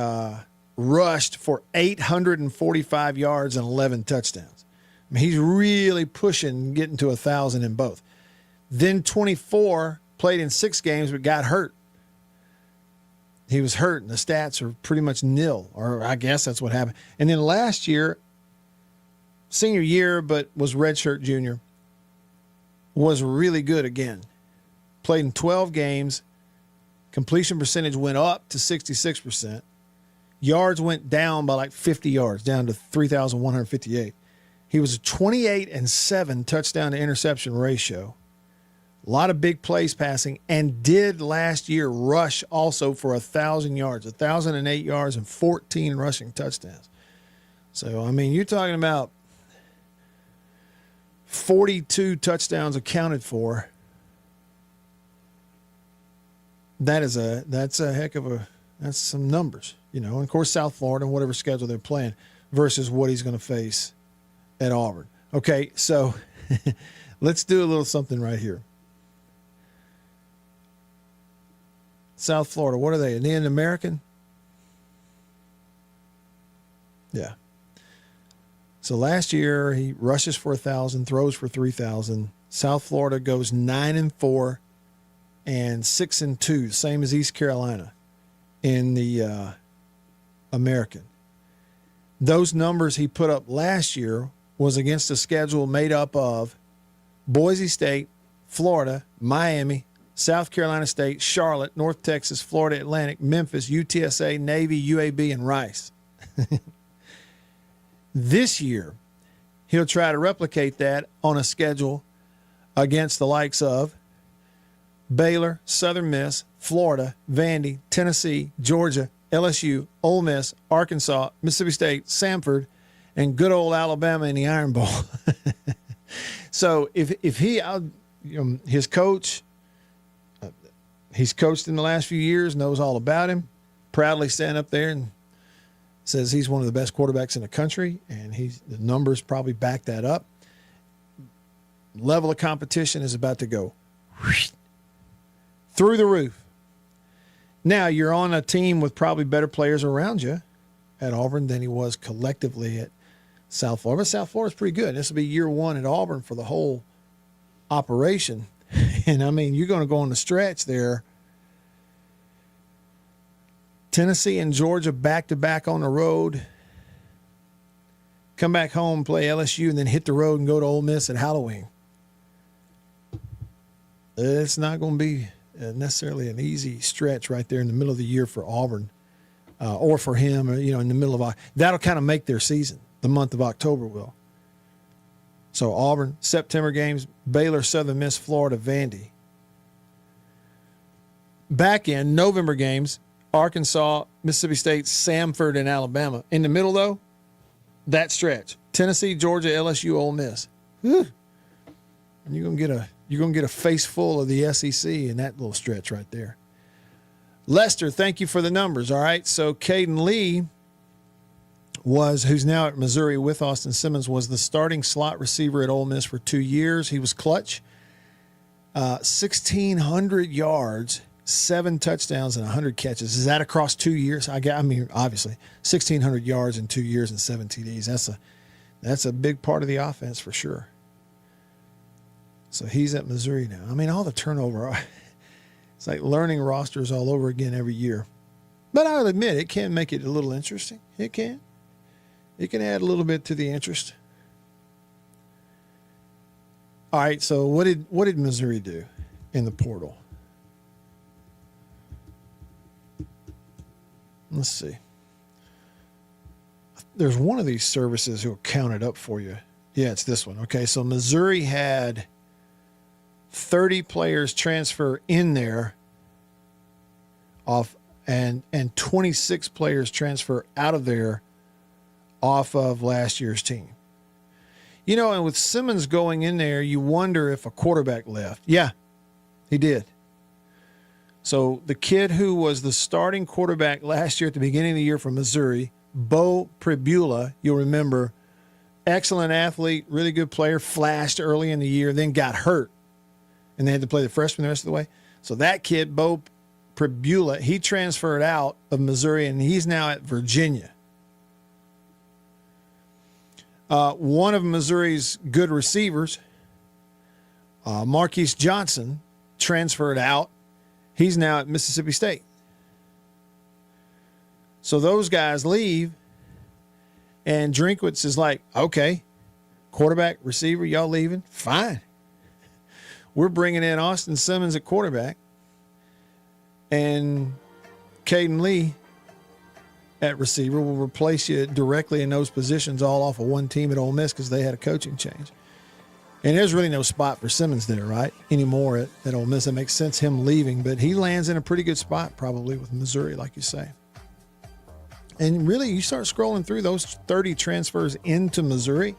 rushed for 845 yards and 11 touchdowns. I mean, he's really pushing, getting to 1,000 in both. Then 24, played in 6 games, but got hurt. He was hurt, and the stats are pretty much nil, or I guess that's what happened. And then last year, senior year, but was redshirt junior, was really good again. Played in 12 games. Completion percentage went up to 66%. Yards went down by like 50 yards, down to 3,158. He was a 28-7 touchdown to interception ratio. A lot of big plays passing, and did last year rush also for 1,000 yards, 1,008 yards, and 14 rushing touchdowns. So, I mean, you're talking about 42 touchdowns accounted for. That's a heck of that's some numbers, you know. And of course, South Florida and whatever schedule they're playing versus what he's going to face at Auburn. Okay, so let's do a little something right here. South Florida, what are they? An Indian American? Yeah. So last year he rushes for 1,000, throws for 3,000. South Florida goes 9-4 and 6-2, same as East Carolina in the American. Those numbers he put up last year was against a schedule made up of Boise State, Florida, Miami, South Carolina State, Charlotte, North Texas, Florida Atlantic, Memphis, UTSA, Navy, UAB, and Rice. This year, he'll try to replicate that on a schedule against the likes of Baylor, Southern Miss, Florida, Vandy, Tennessee, Georgia, LSU, Ole Miss, Arkansas, Mississippi State, Samford, and good old Alabama in the Iron Bowl. So if he, his coach, he's coached in the last few years, knows all about him, proudly stand up there and says he's one of the best quarterbacks in the country, and the numbers probably back that up. Level of competition is about to go through the roof. Now, you're on a team with probably better players around you at Auburn than he was collectively at South Florida. But South Florida's pretty good. This will be year one at Auburn for the whole operation. And, I mean, you're going to go on the stretch there. Tennessee and Georgia back-to-back on the road. Come back home, play LSU, and then hit the road and go to Ole Miss at Halloween. It's not going to be necessarily an easy stretch right there in the middle of the year for Auburn or for him, in the middle of – that'll kind of make their season. The month of October will. So Auburn, September games, Baylor, Southern Miss, Florida, Vandy. Back in November games, Arkansas, Mississippi State, Samford, and Alabama. In the middle, though, that stretch. Tennessee, Georgia, LSU, Ole Miss. Whew. And you're gonna get a face full of the SEC in that little stretch right there. Lester, thank you for the numbers. All right, so Caden Lee who's now at Missouri with Austin Simmons, was the starting slot receiver at Ole Miss for 2 years. He was clutch. 1,600 yards, 7 touchdowns, and 100 catches. Is that across 2 years? I mean, obviously, 1,600 yards in 2 years and 7 TDs. That's a big part of the offense for sure. So he's at Missouri now. I mean, all the turnover. It's like learning rosters all over again every year. But I'll admit, it can make it a little interesting. It can. It can add a little bit to the interest. All right, so what did Missouri do in the portal? Let's see. There's one of these services who'll count it up for you. Yeah, it's this one. Okay, so Missouri had 30 players transfer in there off and 26 players transfer out of there off of last year's team. And with Simmons going in there, you wonder if a quarterback left. Yeah, he did. So the kid who was the starting quarterback last year at the beginning of the year for Missouri, Bo Pribula, you'll remember, excellent athlete, really good player, flashed early in the year, then got hurt, and they had to play the freshman the rest of the way. So that kid, Bo Pribula, he transferred out of Missouri, and he's now at Virginia. One of Missouri's good receivers, Marquise Johnson, transferred out. He's now at Mississippi State. So those guys leave, and Drinkwitz is like, okay, quarterback, receiver, y'all leaving? Fine. We're bringing in Austin Simmons at quarterback and Caden Lee at receiver will replace you directly in those positions all off of one team at Ole Miss because they had a coaching change. And there's really no spot for Simmons there, right? Anymore at Ole Miss. It makes sense him leaving, but he lands in a pretty good spot probably with Missouri, like you say. And really, you start scrolling through those 30 transfers into Missouri.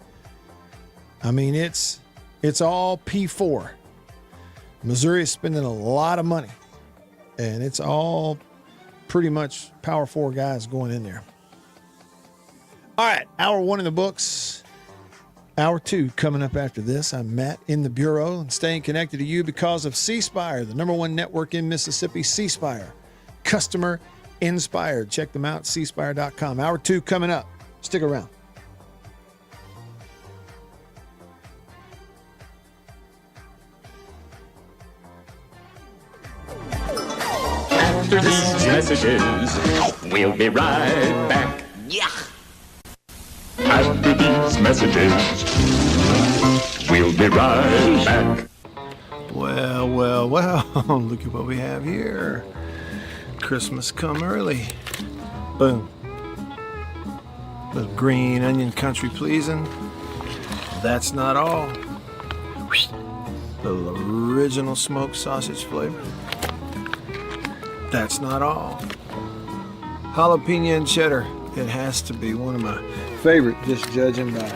I mean, it's all P4. Missouri is spending a lot of money, and it's all pretty much Power 4 guys going in there. All right, hour 1 in the books. Hour 2 coming up after this. I'm Matt in the Bureau and staying connected to you because of C Spire, the #1 network in Mississippi. C Spire, customer inspired. Check them out, cspire.com. Hour 2 coming up. Stick around.
After these messages, we'll be right back. Yeah. After these messages, we'll be right back.
Well, look at what we have here. Christmas come early. Boom. Little green onion country pleasing. That's not all. Little original smoked sausage flavor. That's not all. Jalapeno and cheddar. It has to be one of my favorite, just judging by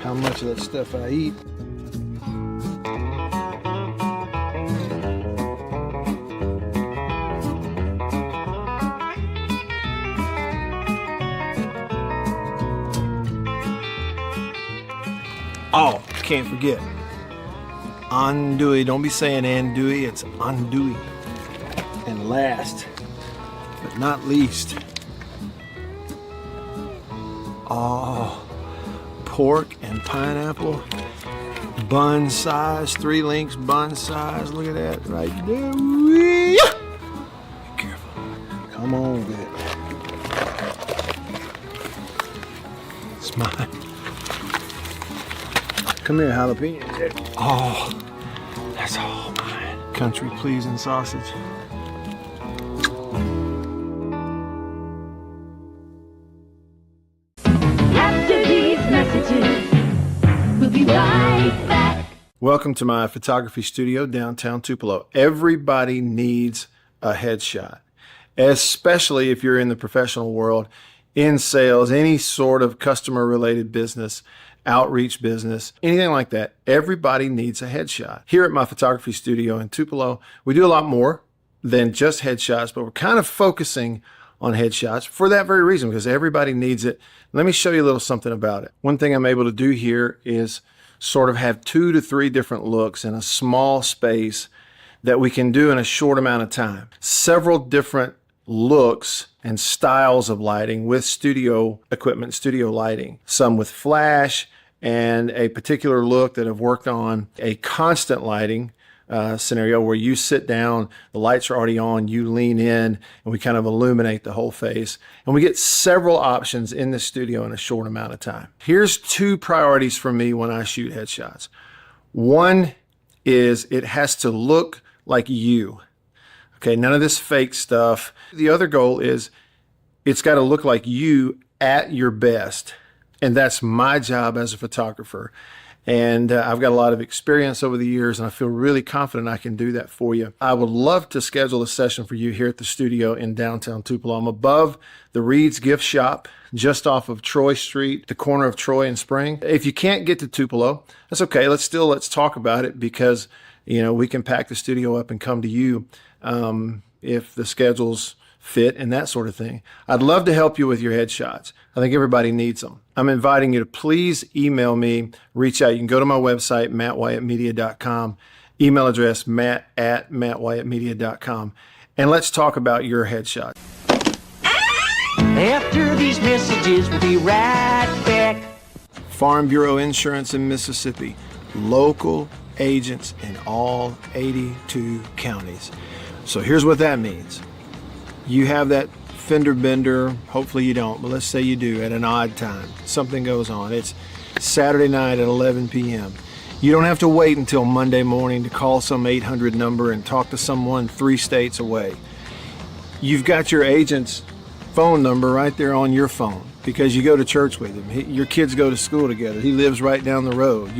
how much of that stuff I eat. Oh, can't forget. Andouille. Don't be saying andouille, it's andouille. And last, but not least, pork and pineapple, bun size, 3 links bun size. Look at that right there. Be careful. Come on with it. It's mine. Come here, jalapeno. Oh, that's all mine. Country pleasing sausage. Welcome to my photography studio downtown Tupelo. Everybody needs a headshot, especially if you're in the professional world, in sales, any sort of customer related business, outreach business, anything like that. Everybody needs a headshot. Here at my photography studio in Tupelo, we do a lot more than just headshots, but we're kind of focusing on headshots for that very reason, because everybody needs it. Let me show you a little something about it. One thing I'm able to do here is sort of have 2 to 3 different looks in a small space that we can do in a short amount of time. Several different looks and styles of lighting with studio equipment, studio lighting. Some with flash and a particular look that I've worked on, a constant lighting scenario where you sit down, the lights are already on, you lean in, and we kind of illuminate the whole face. And we get several options in the studio in a short amount of time. Here's 2 priorities for me when I shoot headshots. One is it has to look like you. Okay, none of this fake stuff. The other goal is it's got to look like you at your best. And that's my job as a photographer. And I've got a lot of experience over the years, and I feel really confident I can do that for you. I would love to schedule a session for you here at the studio in downtown Tupelo. I'm above the Reed's Gift Shop, just off of Troy Street, the corner of Troy and Spring. If you can't get to Tupelo, that's okay. Let's talk about it, because we can pack the studio up and come to you if the schedules fit and that sort of thing. I'd love to help you with your headshots. I think everybody needs them. I'm inviting you to please email me, reach out. You can go to my website, mattwhyattmedia.com, email address matt@mattwhyattmedia.com, and let's talk about your headshot.
After these messages, we'll be right back.
Farm Bureau Insurance in Mississippi, local agents in all 82 counties. So here's what that means. You have that fender bender, hopefully you don't, but let's say you do at an odd time. Something goes on. It's Saturday night at 11 p.m. You don't have to wait until Monday morning to call some 800 number and talk to someone 3 states away. You've got your agent's phone number right there on your phone because you go to church with him. Your kids go to school together. He lives right down the road.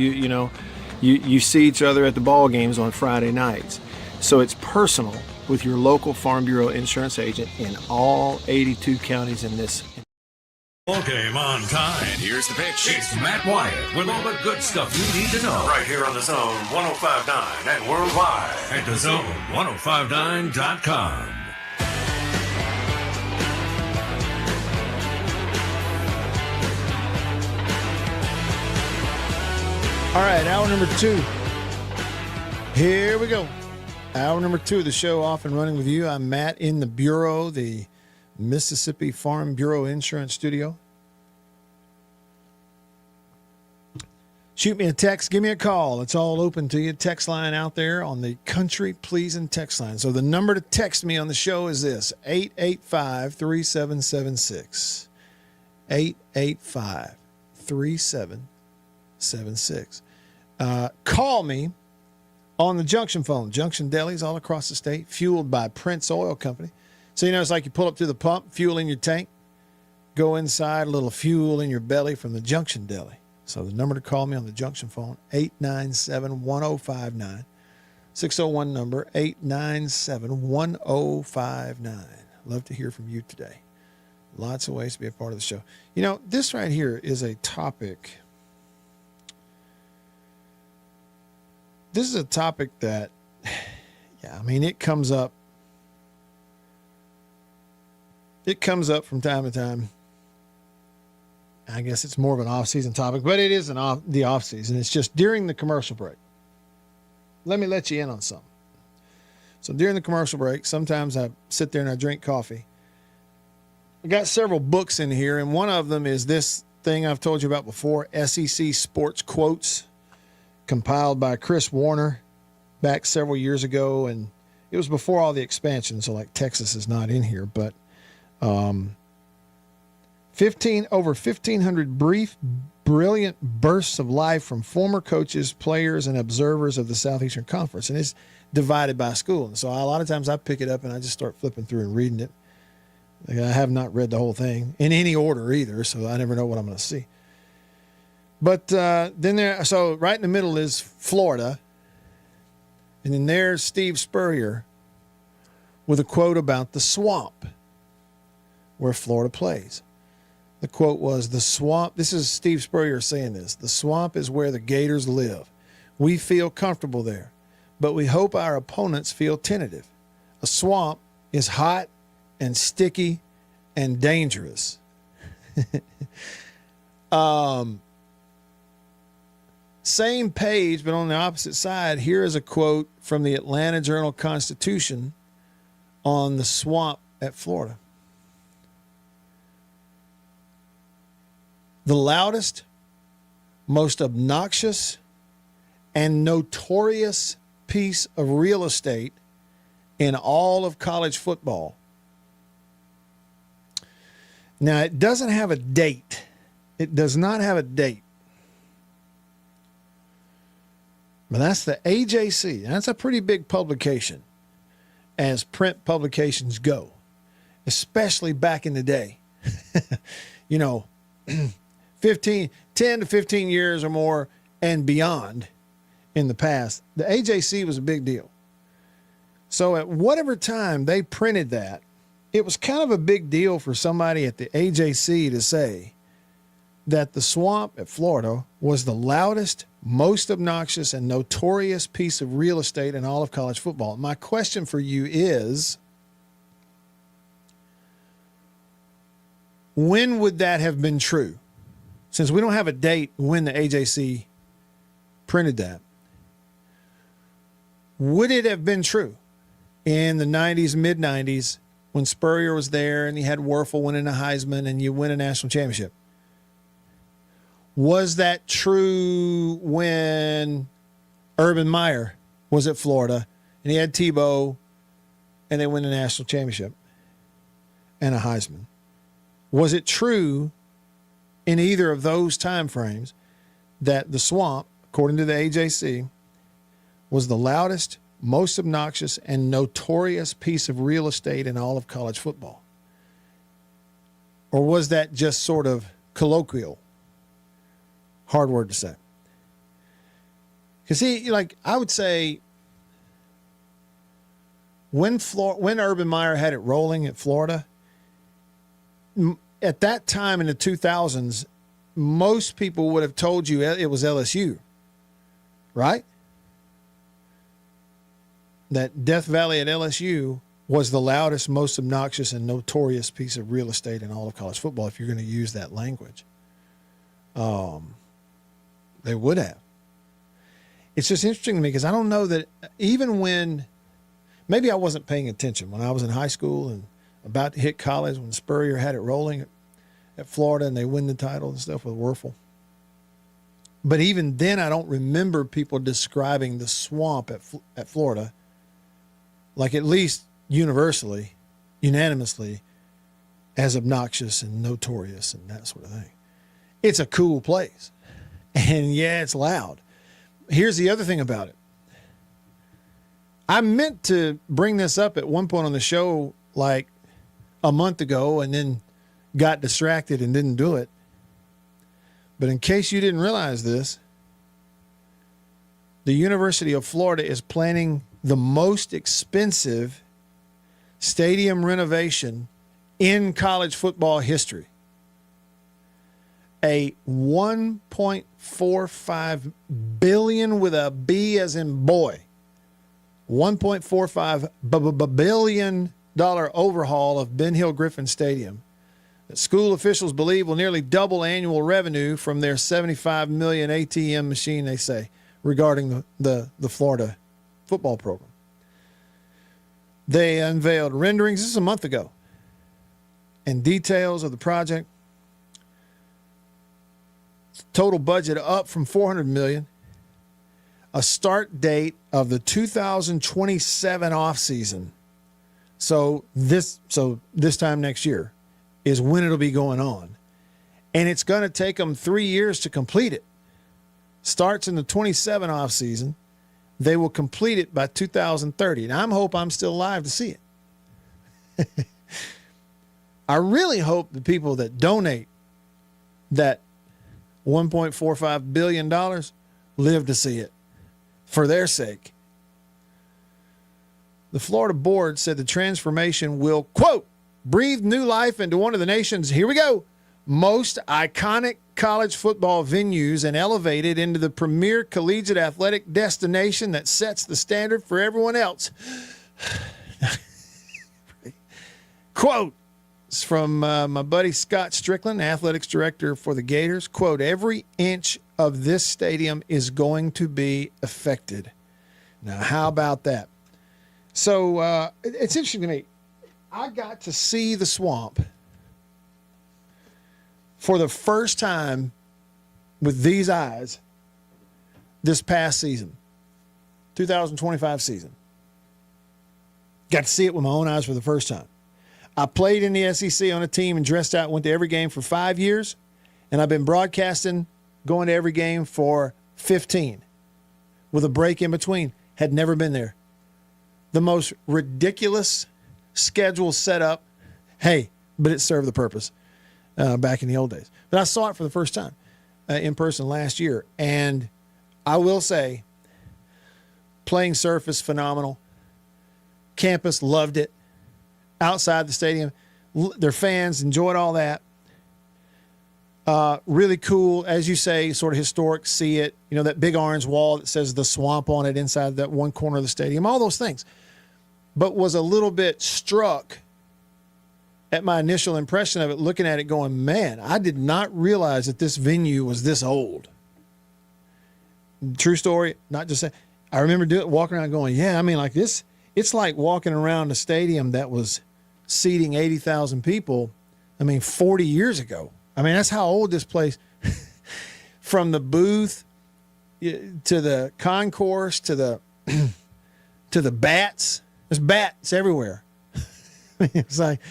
You see each other at the ball games on Friday nights. So it's personal with your local Farm Bureau insurance agent in all 82 counties in this.
Ball game on time.
And here's the pitch.
It's Matt Wyatt with all the good stuff you need to know. Right here on the Zone 105.9 and worldwide at thezone1059.com.
All right, hour number 2. Here we go. Hour number 2 of the show, off and running with you. I'm Matt in the Bureau, the Mississippi Farm Bureau Insurance Studio. Shoot me a text, give me a call. It's all open to you. Text line out there on the Country Pleasing text line. So the number to text me on the show is this, 885-3776. 885-3776. Call me on the Junction phone. Junction delis all across the state, fueled by Prince Oil Company. So, it's like you pull up to the pump, fuel in your tank, go inside, a little fuel in your belly from the Junction Deli. So the number to call me on the Junction phone, 897-1059. 601 number, 897-1059. Love to hear from you today. Lots of ways to be a part of the show. This right here is a topic. This is a topic that, it comes up. It comes up from time to time. I guess it's more of an off-season topic, but it is the off-season. It's just during the commercial break. Let me let you in on something. So during the commercial break, sometimes I sit there and I drink coffee. I got several books in here, and one of them is this thing I've told you about before, SEC Sports Quotes, compiled by Chris Warner back several years ago, and it was before all the expansion, so like Texas is not in here, but over 1,500 brief, brilliant bursts of life from former coaches, players, and observers of the Southeastern Conference. And it's divided by school. And so a lot of times I pick it up and I just start flipping through and reading it. I have not read the whole thing in any order either, so I never know what I'm going to see. But so right in the middle is Florida. And then there's Steve Spurrier with a quote about the swamp where Florida plays. The quote was, "The swamp," this is Steve Spurrier saying this, "The swamp is where the Gators live. We feel comfortable there, but we hope our opponents feel tentative. A swamp is hot and sticky and dangerous." Same page, but on the opposite side, here is a quote from the Atlanta Journal-Constitution on the swamp at Florida. "The loudest, most obnoxious, and notorious piece of real estate in all of college football." Now, it doesn't have a date. It does not have a date. But that's the AJC. That's a pretty big publication as print publications go, especially back in the day. 10 to 15 years or more and beyond in the past, the AJC was a big deal. So at whatever time they printed that, it was kind of a big deal for somebody at the AJC to say that the swamp at Florida was the loudest, most obnoxious, and notorious piece of real estate in all of college football. My question for you is, when would that have been true? Since we don't have a date when the AJC printed that, would it have been true in the 90s, mid-90s, when Spurrier was there and you had Werfel winning a Heisman and you win a national championship? Was that true when Urban Meyer was at Florida and he had Tebow and they win a national championship and a Heisman? Was it true in either of those time frames that the swamp, according to the AJC, was the loudest, most obnoxious, and notorious piece of real estate in all of college football? Or was that just sort of colloquial? Hard word to say. Because I would say when Urban Meyer had it rolling at Florida, at that time in the 2000s, most people would have told you it was LSU, right? That Death Valley at LSU was the loudest, most obnoxious, and notorious piece of real estate in all of college football, if you're going to use that language. They would have. It's just interesting to me because I don't know that even when maybe I wasn't paying attention when I was in high school and about to hit college when Spurrier had it rolling at Florida and they win the title and stuff with Werfel. But even then, I don't remember people describing the swamp at Florida, like at least universally, unanimously, as obnoxious and notorious and that sort of thing. It's a cool place. And yeah, it's loud. Here's the other thing about it. I meant to bring this up at one point on the show like a month ago and then got distracted and didn't do it. But in case you didn't realize this, the University of Florida is planning the most expensive stadium renovation in college football history. A $1.45 billion with a B as in boy, $1.45 billion overhaul of Ben Hill Griffin Stadium that school officials believe will nearly double annual revenue from their 75 million ATM machine, they say, regarding the Florida football program. They unveiled renderings, this is a month ago, and details of the project. Total budget up from $400 million. A start date of the 2027 offseason. So this time next year is when it'll be going on. And it's going to take them 3 years to complete it. Starts in the 27 offseason. They will complete it by 2030. And I hope I'm still alive to see it. I really hope the people that donate that $1.45 billion live to see it for their sake. The Florida board said the transformation will, quote, breathe new life into one of the nation's, here we go, most iconic college football venues and elevate it into the premier collegiate athletic destination that sets the standard for everyone else. Quote, it's from my buddy Scott Strickland, athletics director for the Gators. Quote, every inch of this stadium is going to be affected. Now, how about that? So it's interesting to me. I got to see the swamp for the first time with these eyes this past season, 2025 season. Got to see it with my own eyes for the first time. I played in the SEC on a team and dressed out, went to every game for 5 years, and I've been broadcasting, going to every game for 15 with a break in between. Had never been there. The most ridiculous schedule set up. Hey, but it served the purpose back in the old days. But I saw it for the first time in person last year, and I will say playing surface, phenomenal. Campus loved it. Outside the stadium, their fans enjoyed all that. Really cool, as you say, sort of historic, see it. You know, that big orange wall that says the swamp on it inside that one corner of the stadium, all those things. But was a little bit struck at my initial impression of it, looking at it going, man, I did not realize that this venue was this old. True story, not just saying. I remember walking around going, yeah, I mean, like this, it's like walking around a stadium that was seating 80,000 people, 40 years ago. That's how old this place, from the booth to the concourse to the bats. There's bats everywhere. It's like,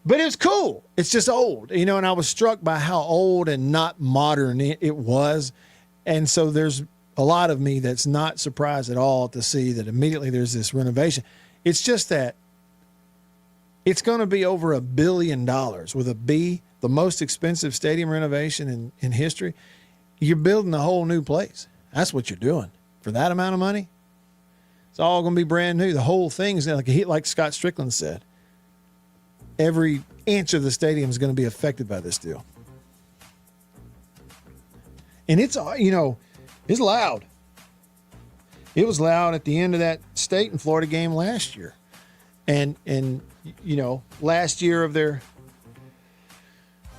but it was cool. It's just old, and I was struck by how old and not modern it was. And so there's a lot of me that's not surprised at all to see that immediately there's this renovation. It's just that it's going to be over $1 billion with a B, the most expensive stadium renovation in history. You're building a whole new place. That's what you're doing. for that amount of money. It's all going to be brand new. The whole thing's like Scott Strickland said. Every inch of the stadium is going to be affected by this deal. And it's, it's loud. It was loud at the end of that State and Florida game last year. And last year of the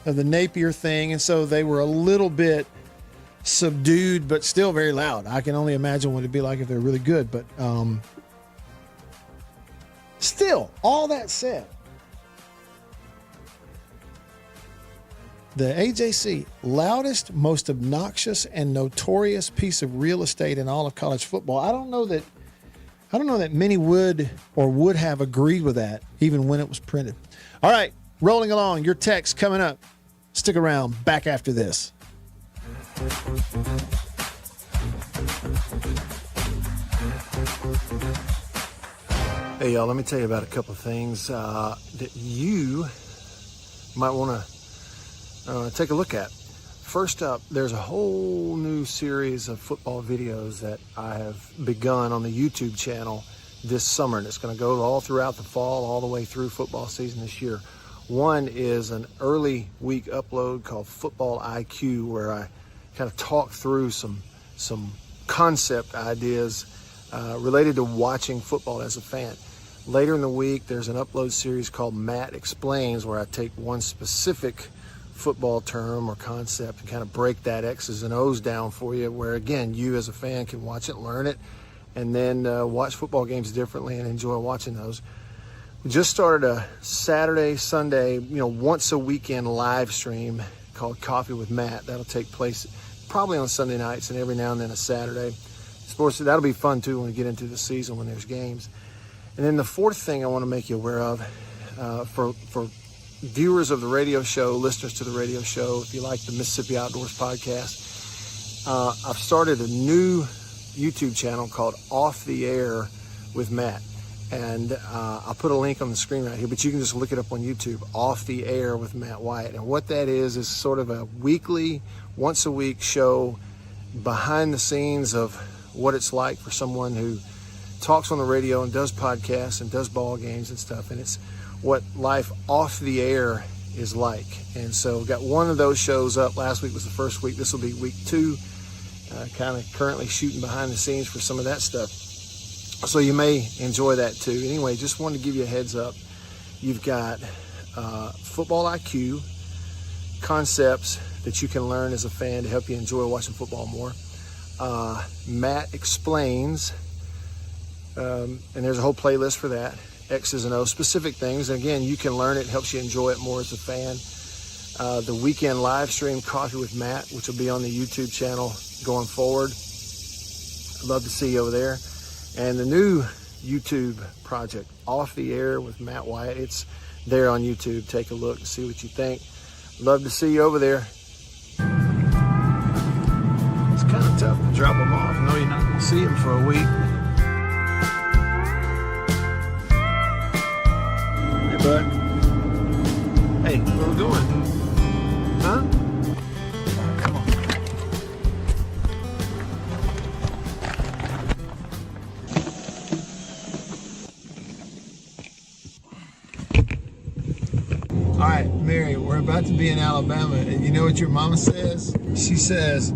Napier thing. And so they were a little bit subdued, but still very loud. I can only imagine what it'd be like if they're really good. But still, all that said, the AJC, loudest, most obnoxious, and notorious piece of real estate in all of college football. I don't know that many would have agreed with that, even when it was printed. All right, rolling along. Your text coming up. Stick around. Back after this.
Hey, y'all, let me tell you about a couple of things that you might want to take a look at. First up, there's a whole new series of football videos that I have begun on the YouTube channel this summer, and it's going to go all throughout the fall, all the way through football season this year. One is an early week upload called Football IQ, where I kind of talk through some concept ideas related to watching football as a fan. Later in the week, there's an upload series called Matt Explains, where I take one specific football term or concept and kind of break that X's and O's down for you, where again, you as a fan can watch it, learn it, and then watch football games differently and enjoy watching those. We just started a Saturday, Sunday, once a weekend live stream called Coffee with Matt. That'll take place probably on Sunday nights and every now and then a Saturday. Sports, that'll be fun too when we get into the season when there's games. And then the fourth thing I want to make you aware of for viewers of the radio show, listeners to the radio show, if you like the Mississippi Outdoors podcast, I've started a new YouTube channel called Off the Air with Matt. And I'll put a link on the screen right here, but you can just look it up on YouTube, Off the Air with Matt Wyatt. And what that is sort of a weekly, once a week show behind the scenes of what it's like for someone who talks on the radio and does podcasts and does ball games and stuff. And it's what life off the air is like. And so got one of those shows up. Last week was the first week. This will be week 2. Kind of currently shooting behind the scenes for some of that stuff. So you may enjoy that too. Anyway, just wanted to give you a heads up. You've got Football IQ, concepts that you can learn as a fan to help you enjoy watching football more. Matt Explains, and there's a whole playlist for that. X's and O's, specific things. And again, you can learn it, helps you enjoy it more as a fan. The weekend live stream, Coffee with Matt, which will be on the YouTube channel going forward. I'd love to see you over there. And the new YouTube project, Off the Air with Matt Wyatt, it's there on YouTube. Take a look and see what you think. Love to see you over there. It's kind of tough to drop them off. No, you're not going to see them for a week. Hey, bud. Hey, where we going? Huh? Come on. All right, Mary, we're about to be in Alabama, and you know what your mama says? She says,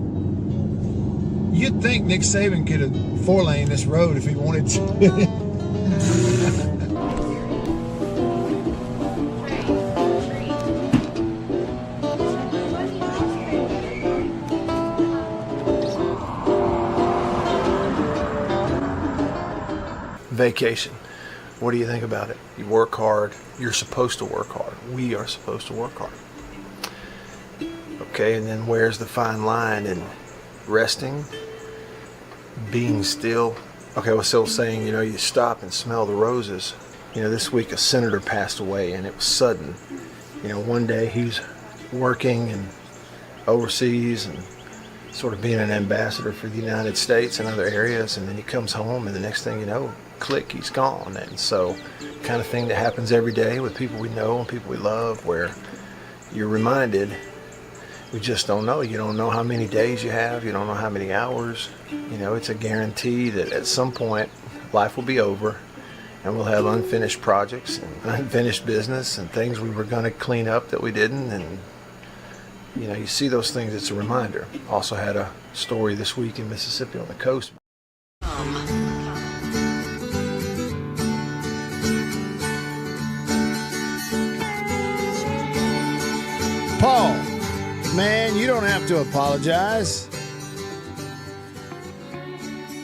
you'd think Nick Saban could have 4-lane this road if he wanted to. Vacation. What do you think about it? You work hard. You're supposed to work hard. We are supposed to work hard. Okay, and then where's the fine line in resting, being still? Okay, I was still saying, you stop and smell the roses. This week a senator passed away, and it was sudden. One day he's working and overseas and sort of being an ambassador for the United States and other areas, and then he comes home, and the next thing you know, click, he's gone. And so kind of thing that happens every day with people we know and people we love, where you're reminded we just don't know. You don't know how many days you have. You don't know how many hours. You know, it's a guarantee that at some point life will be over and we'll have unfinished projects and unfinished business and things we were going to clean up that we didn't. And, you know, you see those things, it's a reminder. Also had a story this week in Mississippi on the coast.
Paul, man, you don't have to apologize.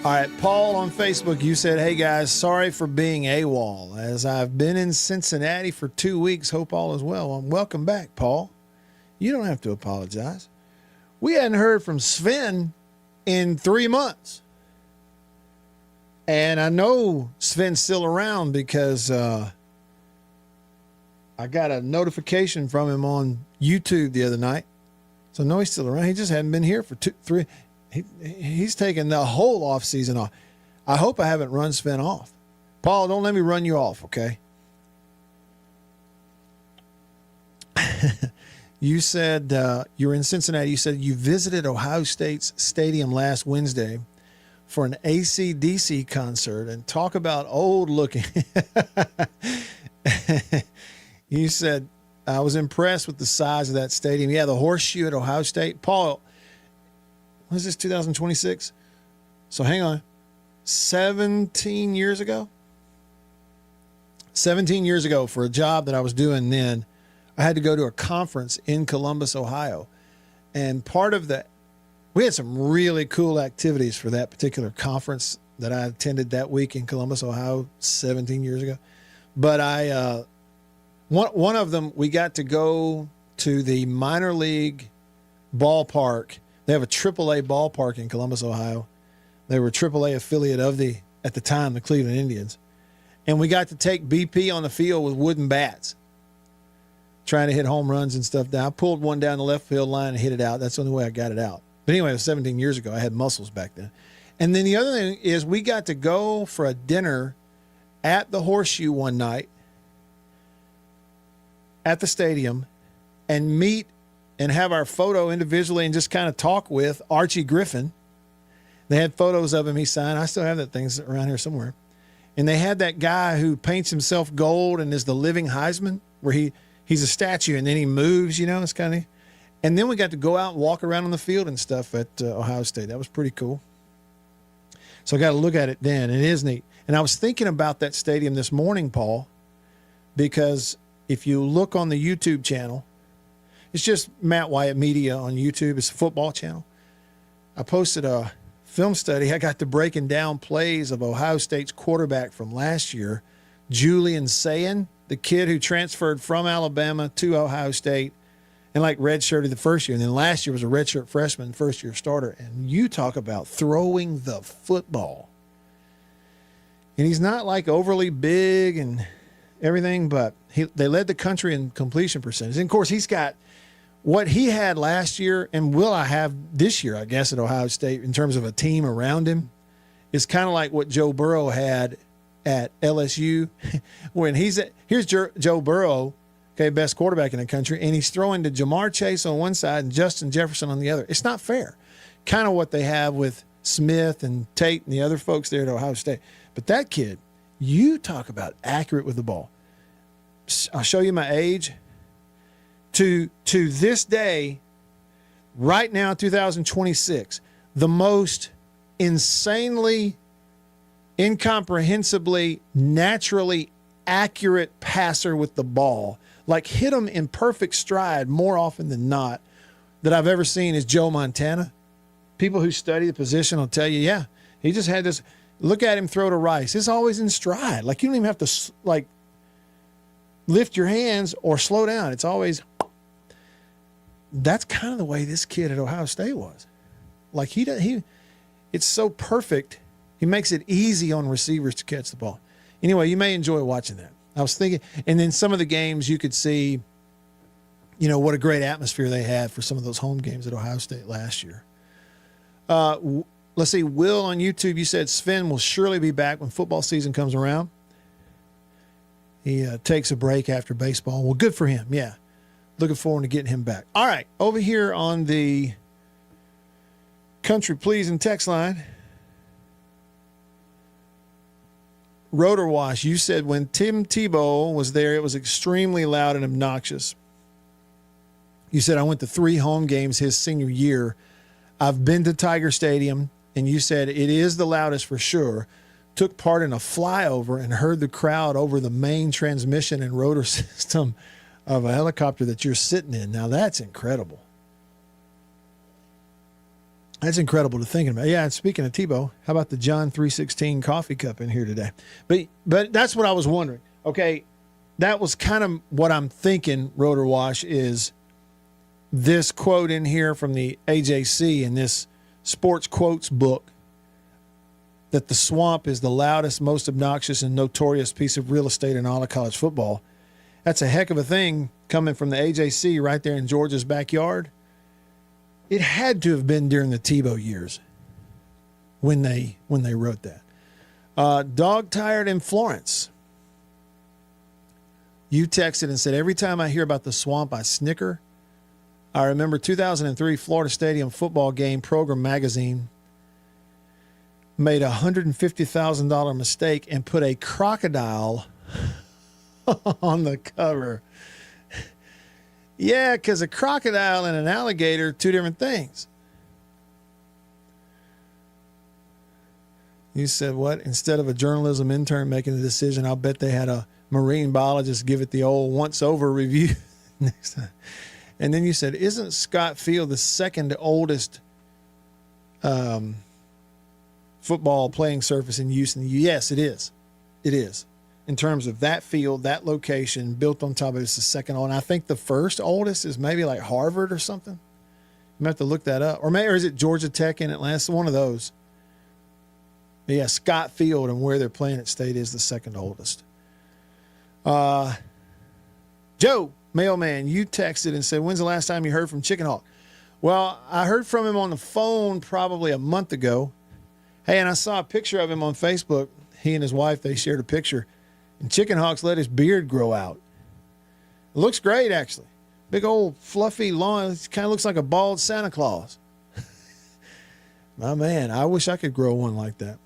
All right, Paul on Facebook, you said, hey guys, sorry for being AWOL. As I've been in Cincinnati for 2 weeks, hope all is well. Well, welcome back, Paul. You don't have to apologize. We hadn't heard from Sven in 3 months. And I know Sven's still around because I got a notification from him on YouTube the other night. So no, he's still around. He just hadn't been here for 2, 3. He's taken the whole off season off. I hope I haven't run Sven off. Paul, don't let me run you off, okay? You said you were in Cincinnati. You said you visited Ohio State's stadium last Wednesday for an AC/DC concert, and talk about old looking. You said, I was impressed with the size of that stadium. Yeah, the Horseshoe at Ohio State. Paul, what is this, 2026? So hang on. 17 years ago? 17 years ago, for a job that I was doing then, I had to go to a conference in Columbus, Ohio. And part of that, we had some really cool activities for that particular conference that I attended that week in Columbus, Ohio, 17 years ago. But one of them, we got to go to the minor league ballpark. They have a AAA ballpark in Columbus, Ohio. They were a AAA affiliate of at the time, the Cleveland Indians. And we got to take BP on the field with wooden bats, trying to hit home runs and stuff down. I pulled one down the left field line and hit it out. That's the only way I got it out. But anyway, it was 17 years ago. I had muscles back then. And then the other thing is we got to go for a dinner at the Horseshoe one night at the stadium and meet and have our photo individually and just kind of talk with Archie Griffin. They had photos of him he signed. I still have that thing around here somewhere. And they had that guy who paints himself gold and is the living Heisman, where he's a statue and then he moves, you know, it's kind of. And then we got to go out and walk around on the field and stuff at Ohio State. That was pretty cool. So I got to look at it then. It is neat. And I was thinking about that stadium this morning, Paul, because if you look on the YouTube channel, it's just Matt Wyatt Media on YouTube. It's a football channel. I posted a film study. I got to breaking down plays of Ohio State's quarterback from last year, Julian Sayin, the kid who transferred from Alabama to Ohio State and like redshirted the first year. And then last year was a redshirt freshman, first-year starter. And you talk about throwing the football. And he's not like overly big and everything, but they led the country in completion percentage. And, of course, he's got what he had last year and will I have this year, I guess, at Ohio State in terms of a team around him is kind of like what Joe Burrow had at LSU. When here's Joe Burrow, okay, best quarterback in the country, and he's throwing to Jamar Chase on one side and Justin Jefferson on the other. It's not fair. Kind of what they have with Smith and Tate and the other folks there at Ohio State. But that kid, you talk about accurate with the ball. I'll show you my age. To this day, right now, 2026, the most insanely, incomprehensibly, naturally accurate passer with the ball, like hit him in perfect stride more often than not, that I've ever seen is Joe Montana. People who study the position will tell you, yeah, he just had this. Look at him throw to Rice. It's always in stride. Like you don't even have to lift your hands or slow down. It's always. That's kind of the way this kid at Ohio State was. Like it's so perfect. He makes it easy on receivers to catch the ball. Anyway, you may enjoy watching that. I was thinking, and then some of the games you could see, you know, what a great atmosphere they had for some of those home games at Ohio State last year. Let's see, Will on YouTube, you said Sven will surely be back when football season comes around. He takes a break after baseball. Well, good for him, yeah. looking forward to getting him back. All right, over here on the Country Pleasing text line, Rotor Wash, you said when Tim Tebow was there, it was extremely loud and obnoxious. You said, I went to 3 home games his senior year. I've been to Tiger Stadium, and you said it is the loudest for sure. Took part in a flyover and heard the crowd over the main transmission and rotor system of a helicopter that you're sitting in. Now, that's incredible. That's incredible to think about. Yeah, and speaking of Tebow, how about the John 3:16 coffee cup in here today? But that's what I was wondering. Okay, that was kind of what I'm thinking, Rotor Wash, is this quote in here from the AJC in this sports quotes book, that the Swamp is the loudest, most obnoxious, and notorious piece of real estate in all of college football. That's a heck of a thing coming from the AJC right there in Georgia's backyard. It had to have been during the Tebow years when they wrote that. Dog Tired in Florence. You texted and said, every time I hear about the Swamp, I snicker. I remember 2003 Florida Stadium football game program magazine made a $150,000 mistake and put a crocodile on the cover. Yeah, because a crocodile and an alligator are 2 different things. You said what? Instead of a journalism intern making the decision, I'll bet they had a marine biologist give it the old once-over review next time. And then you said, isn't Scott Field the second oldest football playing surface in use in the U.S.? Yes, it is. It is. In terms of that field, that location, built on top of it, it's the second oldest. And I think the first oldest is maybe like Harvard or something. You might have to look that up. Or is it Georgia Tech in Atlanta? It's one of those. But yeah, Scott Field and where they're playing at State is the second oldest. Joe, mailman, you texted and said, when's the last time you heard from Chicken Hawk? Well, I heard from him on the phone probably a month ago. Hey, and I saw a picture of him on Facebook. He and his wife, they shared a picture. And Chicken Hawk's let his beard grow out. It looks great, actually. Big old fluffy lawn. It kind of looks like a bald Santa Claus. My man, I wish I could grow one like that.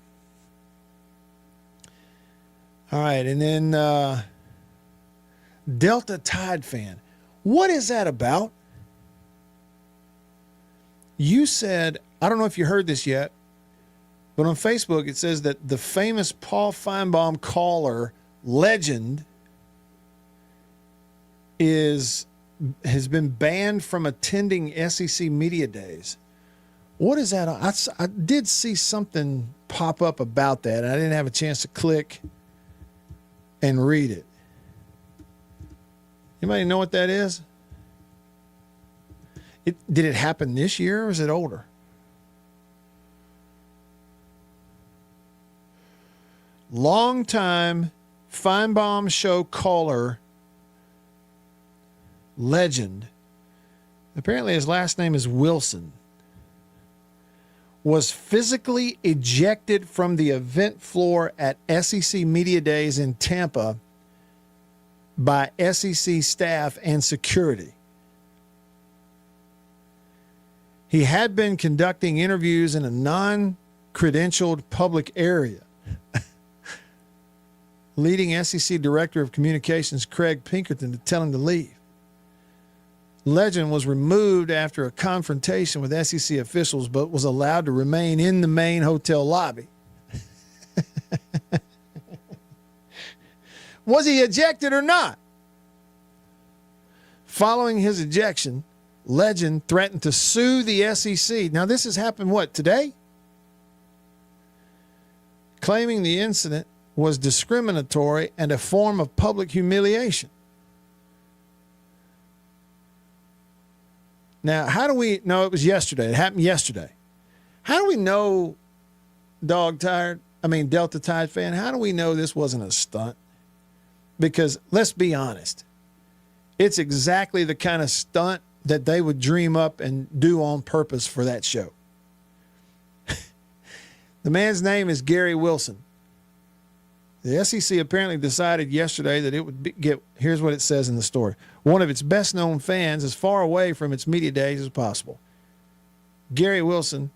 All right, and then Delta Tide fan. What is that about? You said, I don't know if you heard this yet, but on Facebook it says that the famous Paul Feinbaum caller legend has been banned from attending SEC Media Days. What is that? I did see something pop up about that. I didn't have a chance to click and read it. Anybody know what that is? Did it happen this year or is it older? Longtime Feinbaum show caller legend, apparently his last name is Wilson, was physically ejected from the event floor at SEC Media Days in Tampa by SEC staff and security. He had been conducting interviews in a non-credentialed public area. Leading SEC Director of Communications Craig Pinkerton to tell him to leave. Legend was removed after a confrontation with SEC officials, but was allowed to remain in the main hotel lobby. Was he ejected or not? Following his ejection, Legend threatened to sue the SEC. Now, this has happened, what, today? Claiming the incident was discriminatory and a form of public humiliation. Now, how do we know? It was yesterday. It happened yesterday. How do we know, Delta Tide fan, how do we know this wasn't a stunt? Because let's be honest, it's exactly the kind of stunt that they would dream up and do on purpose for that show. The man's name is Gary Wilson. The SEC apparently decided yesterday that it would here's what it says in the story. One of its best-known fans as far away from its media days as possible. Gary Wilson,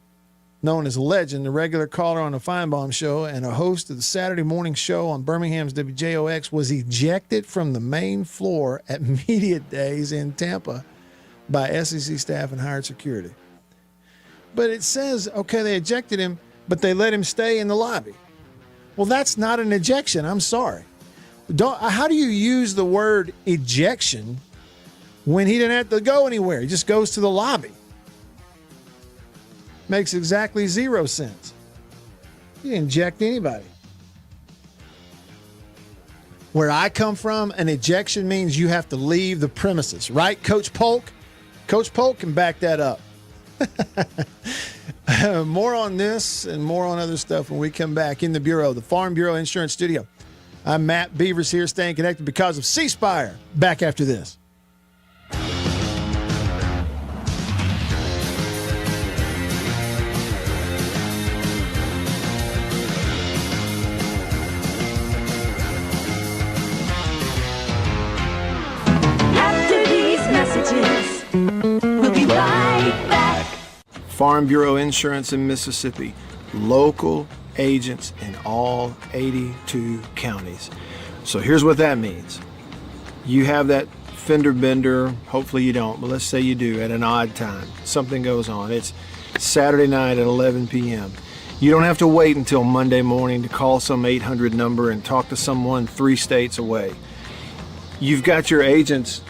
known as Legend, the regular caller on the Feinbaum Show and a host of the Saturday morning show on Birmingham's WJOX, was ejected from the main floor at media days in Tampa by SEC staff and hired security. But it says, okay, they ejected him, but they let him stay in the lobby. Well, that's not an ejection. I'm sorry. How do you use the word ejection when he didn't have to go anywhere? He just goes to the lobby. Makes exactly zero sense. You didn't eject anybody. Where I come from, an ejection means you have to leave the premises, right, Coach Polk? Coach Polk can back that up. More on this and more on other stuff when we come back in the Bureau, the Farm Bureau Insurance Studio. I'm Matt Beavers here, staying connected because of C Spire. Back after this.
After these messages, we'll be right back.
Farm Bureau Insurance in Mississippi. Local agents in all 82 counties. So here's what that means. You have that fender bender, hopefully you don't, but let's say you do at an odd time. Something goes on. It's Saturday night at 11 p.m. You don't have to wait until Monday morning to call some 800 number and talk to someone 3 states away. You've got your agent's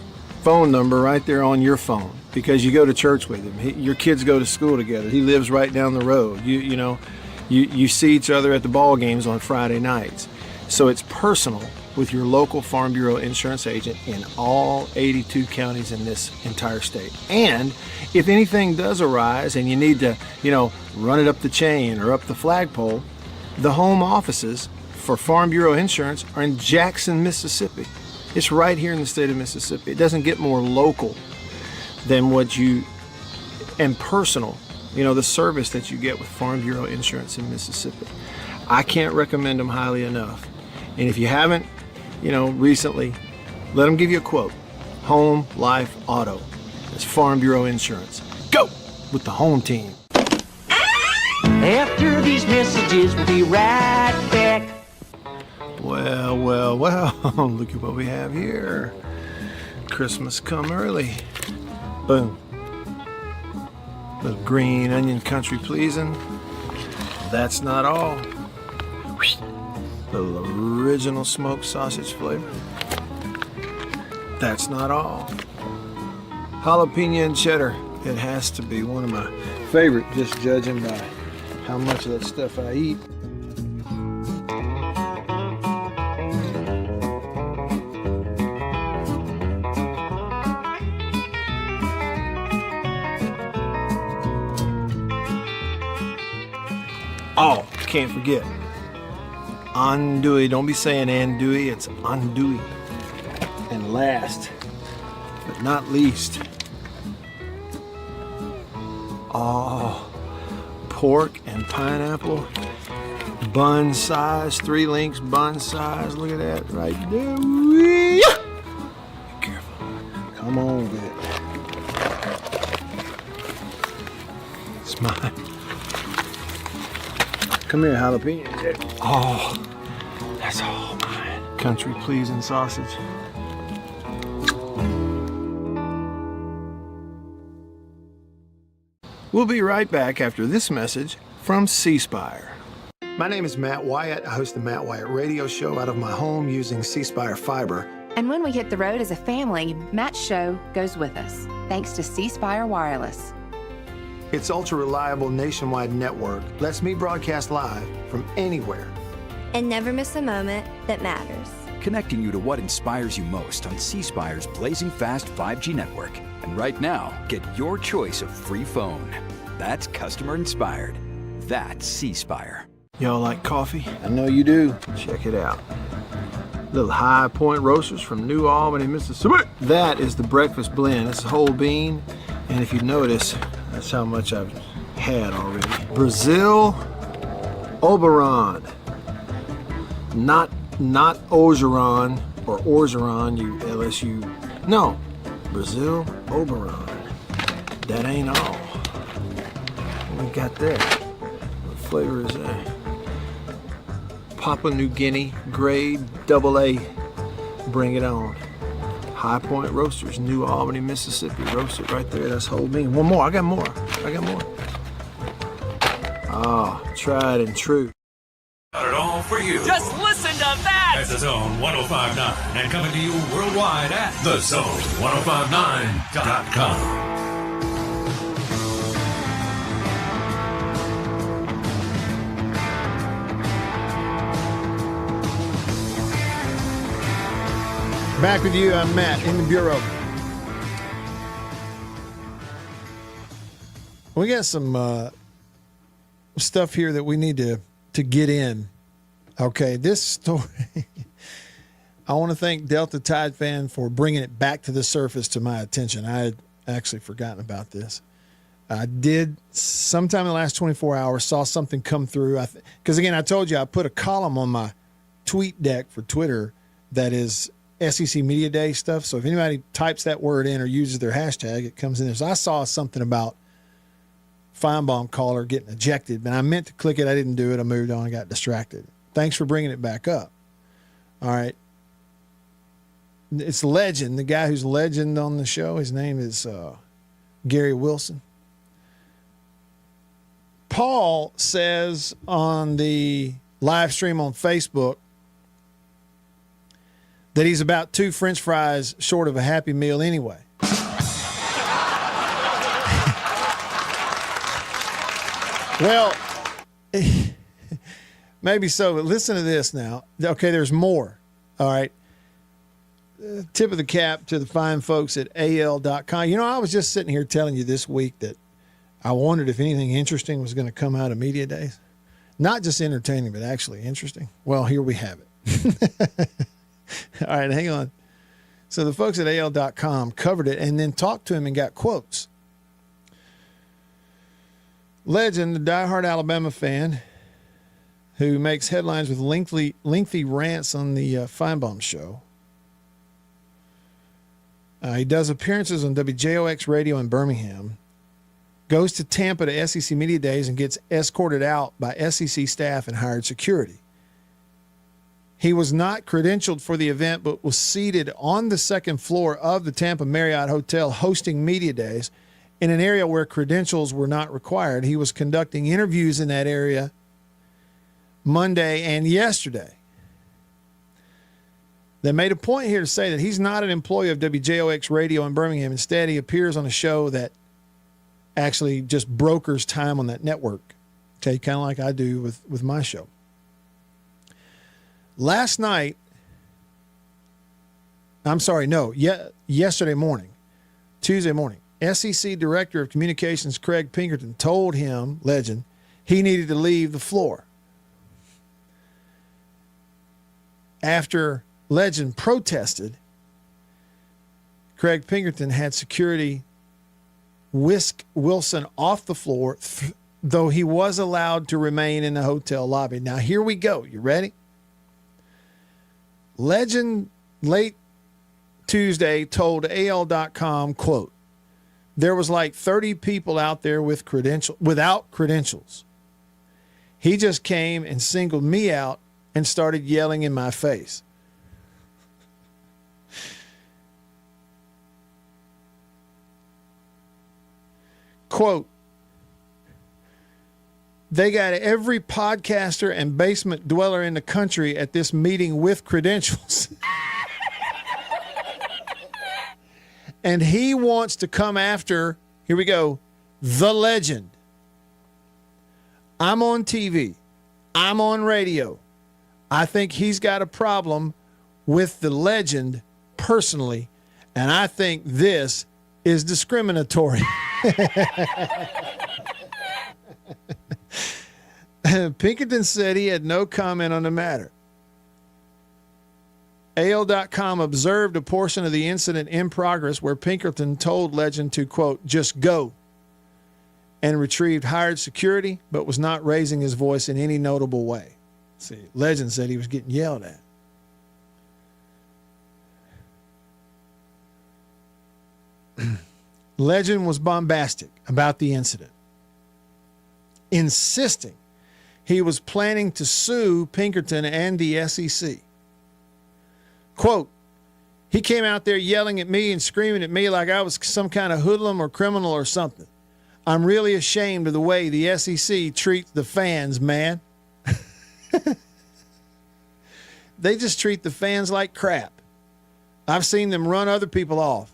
phone number right there on your phone because you go to church with him. Your kids go to school together. He lives right down the road. You see each other at the ball games on Friday nights. So it's personal with your local Farm Bureau insurance agent in all 82 counties in this entire state. And if anything does arise and you need to, run it up the chain or up the flagpole, the home offices for Farm Bureau Insurance are in Jackson, Mississippi. It's right here in the state of Mississippi. It doesn't get more local than and personal, the service that you get with Farm Bureau Insurance in Mississippi. I can't recommend them highly enough. And if you haven't, recently, let them give you a quote. Home, life, auto. It's Farm Bureau Insurance. Go with the home team.
After these messages, we'll be right back.
Well, look at what we have here. Christmas come early. Boom. Little green onion country pleasing. That's not all. Little original smoked sausage flavor. That's not all. Jalapeno and cheddar. It has to be one of my favorite, just judging by how much of that stuff I eat. Oh, can't forget. Andouille. Don't be saying andouille, it's andouille. And last, but not least, pork and pineapple. Bun size, 3 links bun size. Look at that right there. Be careful. Come on with it. It's mine. Come here, jalapeno. Oh, that's all mine. Country pleasing sausage. We'll be right back after this message from C Spire. My name is Matt Wyatt. I host the Matt Wyatt radio show out of my home using C Spire fiber.
And when we hit the road as a family, Matt's show goes with us, thanks to C Spire Wireless.
Its ultra-reliable nationwide network lets me broadcast live from anywhere.
And never miss a moment that matters.
Connecting you to what inspires you most on C Spire's blazing fast 5G network. And right now, get your choice of free phone. That's customer inspired. That's C Spire.
Y'all like coffee? I know you do. Check it out. Little High Point Roasters from New Albany, Mississippi. That is the breakfast blend. It's a whole bean. And if you notice, that's how much I've had already. Brazil Oberon. Not not Orgeron or Orgeron, you LSU. No, Brazil Oberon. That ain't all. What we got there? What flavor is that? Papua New Guinea, grade AA. Bring it on. High Point Roasters, New Albany, Mississippi. Roast it right there. That's whole bean. One more. I got more. Ah, tried and true.
Got it all for you.
Just listen to that!
At The Zone 105.9 and coming to you worldwide at TheZone1059.com.
Back with you, I'm Matt in the Bureau. We got some stuff here that we need to get in. Okay, this story, I want to thank Delta Tide fan for bringing it back to the surface to my attention. I had actually forgotten about this. I did sometime in the last 24 hours, saw something come through. Because again, I told you I put a column on my tweet deck for Twitter that is SEC Media Day stuff. So if anybody types that word in or uses their hashtag, it comes in there. So I saw something about Feinbaum caller getting ejected, but I meant to click it. I didn't do it. I moved on and got distracted. Thanks for bringing it back up. All right. It's Legend, the guy who's legend on the show. His name is Gary Wilson. Paul says on the live stream on Facebook that he's about 2 French fries short of a Happy Meal anyway. Well, maybe so, but listen to this now. Okay, there's more. All right. Tip of the cap to the fine folks at AL.com. You know, I was just sitting here telling you this week that I wondered if anything interesting was going to come out of Media Days. Not just entertaining, but actually interesting. Well, here we have it. All right, hang on. So the folks at AL.com covered it and then talked to him and got quotes. Legend, the diehard Alabama fan who makes headlines with lengthy rants on the Feinbaum show. He does appearances on WJOX radio in Birmingham, goes to Tampa to SEC Media Days and gets escorted out by SEC staff and hired security. He was not credentialed for the event, but was seated on the second floor of the Tampa Marriott Hotel hosting Media Days in an area where credentials were not required. He was conducting interviews in that area Monday and yesterday. They made a point here to say that he's not an employee of WJOX radio in Birmingham. Instead, he appears on a show that actually just brokers time on that network. Okay, kind of like I do with my show. Last night, yesterday morning, Tuesday morning, SEC Director of Communications Craig Pinkerton told him, Legend, he needed to leave the floor. After Legend protested, Craig Pinkerton had security whisk Wilson off the floor, though he was allowed to remain in the hotel lobby. Now, here we go. You ready? Legend late Tuesday told AL.com, quote, there was like 30 people out there without credentials. He just came and singled me out and started yelling in my face. Quote, they got every podcaster and basement dweller in the country at this meeting with credentials. And he wants to come after, here we go, the legend. I'm on TV. I'm on radio. I think he's got a problem with the legend personally, and I think this is discriminatory. Pinkerton said he had no comment on the matter. AL.com observed a portion of the incident in progress where Pinkerton told Legend to, quote, just go, and retrieved hired security, but was not raising his voice in any notable way. See, Legend said he was getting yelled at. Legend was bombastic about the incident, insisting he was planning to sue Pinkerton and the SEC. Quote, he came out there yelling at me and screaming at me like I was some kind of hoodlum or criminal or something. I'm really ashamed of the way the SEC treats the fans, man. They just treat the fans like crap. I've seen them run other people off.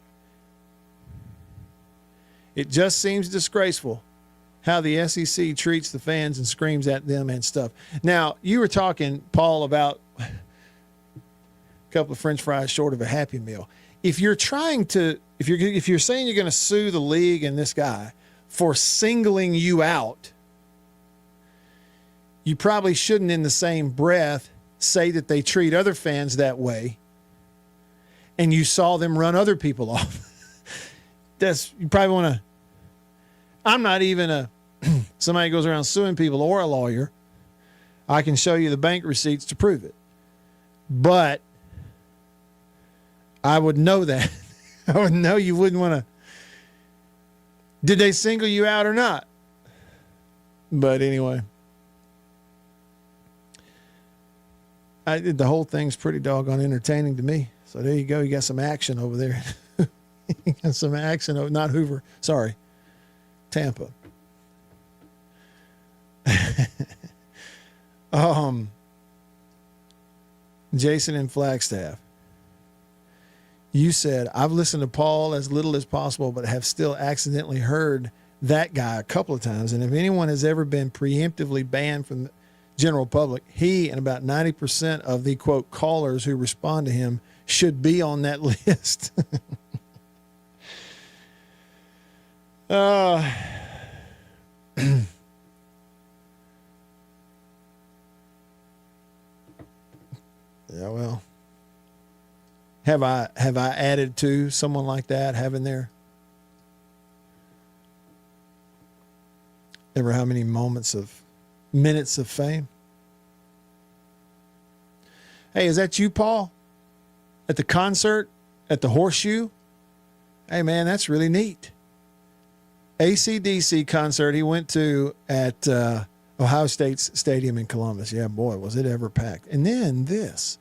It just seems disgraceful how the SEC treats the fans and screams at them and stuff. Now, you were talking, Paul, about a couple of French fries short of a Happy Meal. If you're saying you're going to sue the league and this guy for singling you out, you probably shouldn't in the same breath say that they treat other fans that way and you saw them run other people off. You probably want to. I'm not even somebody goes around suing people or a lawyer. I can show you the bank receipts to prove it. But I would know that. I would know you wouldn't want to. Did they single you out or not? But anyway. The whole thing's pretty doggone entertaining to me. So there you go. You got some action over there. You got some action. Not Hoover. Sorry. Tampa. Jason in Flagstaff. You said, I've listened to Paul as little as possible, but have still accidentally heard that guy a couple of times. And if anyone has ever been preemptively banned from the general public, he and about 90% of the, quote, callers who respond to him should be on that list. Yeah, well, have I added to someone like that having their ever how many minutes of fame? Hey, is that you, Paul? At the concert at the Horseshoe? Hey, man, that's really neat. AC/DC concert he went to at Ohio State's Stadium in Columbus. Yeah, boy, was it ever packed. And then this.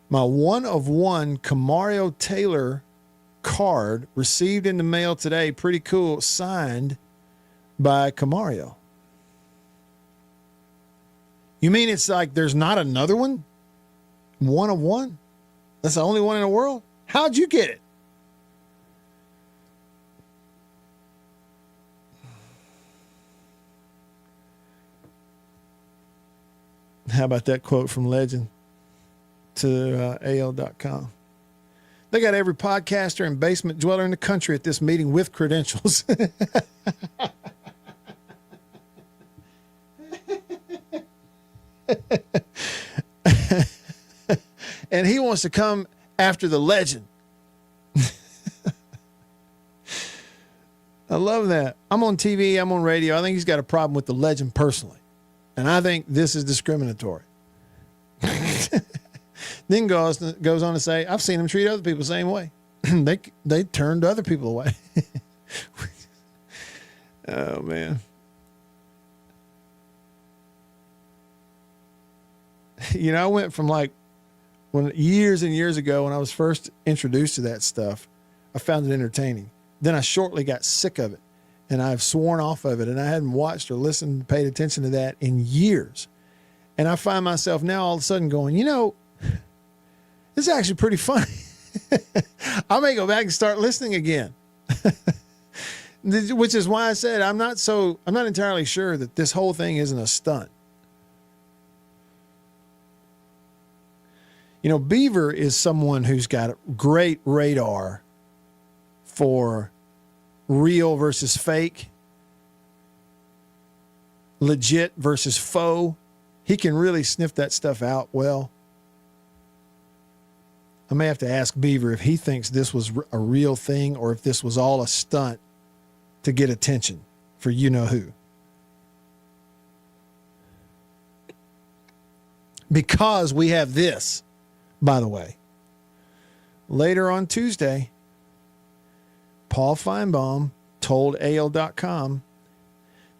My one-of-one Camario Taylor card received in the mail today. Pretty cool. Signed by Camario. You mean it's like there's not another one? One of one? That's the only one in the world? How'd you get it? How about that quote from Legend to AL.com? They got every podcaster and basement dweller in the country at this meeting with credentials. And he wants to come after the legend. I love that. I'm on TV. I'm on radio. I think he's got a problem with the legend personally. And I think this is discriminatory. Then goes on to say, I've seen him treat other people the same way. They turned other people away. Oh, man. You know, I went from years and years ago when I was first introduced to that stuff, I found it entertaining. Then I shortly got sick of it, and I've sworn off of it, and I hadn't watched or listened, paid attention to that in years. And I find myself now all of a sudden going, you know, this is actually pretty funny. I may go back and start listening again. Which is why I said I'm not entirely sure that this whole thing isn't a stunt. You know, Beaver is someone who's got a great radar for real versus fake, legit versus faux. He can really sniff that stuff out well. I may have to ask Beaver if he thinks this was a real thing or if this was all a stunt to get attention for you-know-who. Because we have this, by the way. Later on Tuesday, Paul Feinbaum told AL.com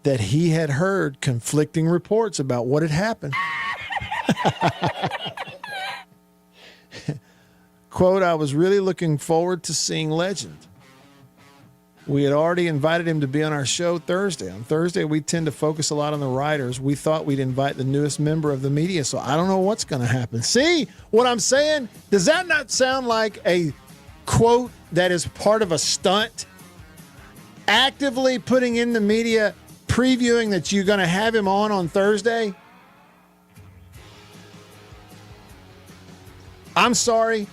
that he had heard conflicting reports about what had happened. Quote, I was really looking forward to seeing Legend. We had already invited him to be on our show Thursday. On Thursday, we tend to focus a lot on the writers. We thought we'd invite the newest member of the media, so I don't know what's going to happen. See what I'm saying? Does that not sound like a quote that is part of a stunt? Actively putting in the media, previewing that you're going to have him on Thursday? I'm sorry.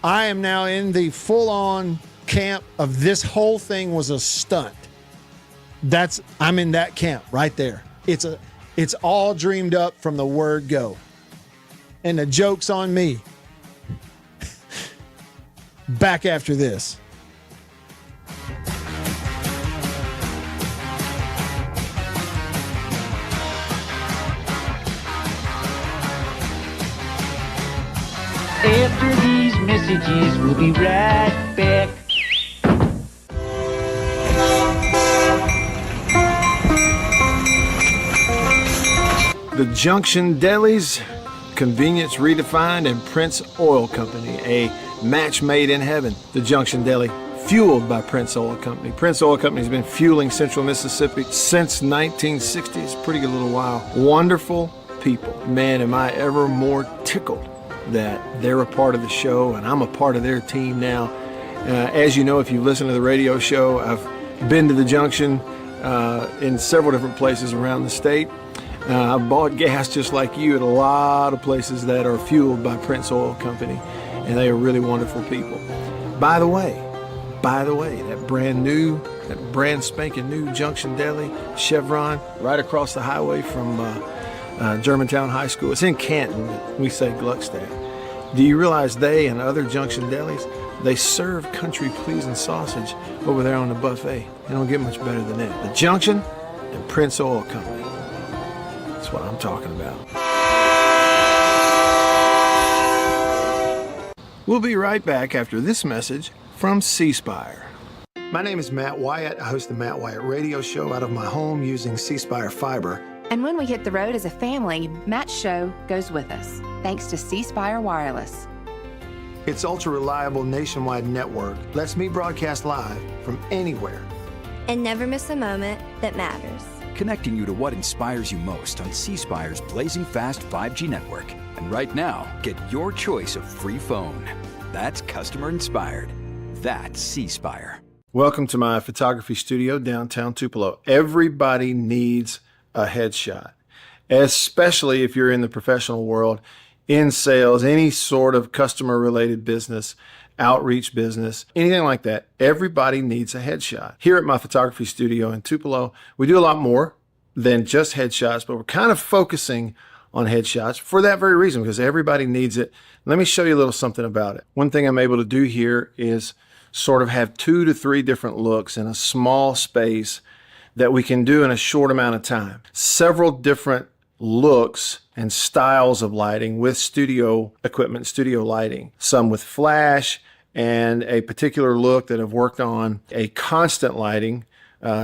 I am now in the full-on camp of this whole thing was a stunt. I'm in that camp right there. It's all dreamed up from the word go. And the joke's on me. Back after this.
After these messages, we'll be right back.
The Junction Deli's Convenience Redefined and Prince Oil Company, a match made in heaven. The Junction Deli, fueled by Prince Oil Company. Prince Oil Company has been fueling Central Mississippi since 1960. It's a pretty good little while. Wonderful people. Man, am I ever more tickled that they're a part of the show and I'm a part of their team now. As you know, if you listen to the radio show, I've been to the Junction in several different places around the state. I've bought gas just like you at a lot of places that are fueled by Prince Oil Company, and they are really wonderful people. By the way, that brand spanking new Junction Deli, Chevron, right across the highway from Germantown High School. It's in Canton. We say Gluckstadt. Do you realize they and other Junction Delis, they serve country-pleasing sausage over there on the buffet? They don't get much better than that. The Junction and Prince Oil Company. That's what I'm talking about. We'll be right back after this message from C Spire. My name is Matt Wyatt. I host the Matt Wyatt radio show out of my home using C Spire fiber.
And when we hit the road as a family, Matt's show goes with us, thanks to C Spire Wireless.
Its ultra-reliable nationwide network lets me broadcast live from anywhere.
And never miss a moment that matters.
Connecting you to what inspires you most on C Spire's blazing fast 5G network. And right now, get your choice of free phone. That's customer inspired. That's C Spire.
Welcome to my photography studio downtown Tupelo. Everybody needs a headshot, especially if you're in the professional world, in sales, any sort of customer related business, outreach business, anything like that. Everybody needs a headshot. Here at my photography studio in Tupelo, we do a lot more than just headshots, but we're kind of focusing on headshots for that very reason, because everybody needs it. Let me show you a little something about it. One thing I'm able to do here is sort of have 2 to 3 different looks in a small space that we can do in a short amount of time. Several different looks and styles of lighting with studio equipment, studio lighting. Some with flash and a particular look that I've worked on, a constant lighting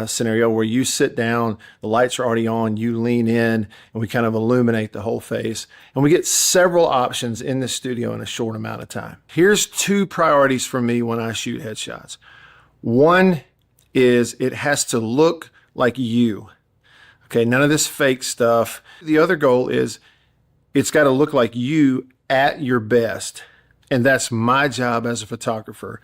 scenario where you sit down, the lights are already on, you lean in, and we kind of illuminate the whole face. And we get several options in the studio in a short amount of time. Here's 2 priorities for me when I shoot headshots. One is it has to look like you. Okay, none of this fake stuff. The other goal is it's got to look like you at your best. And that's my job as a photographer.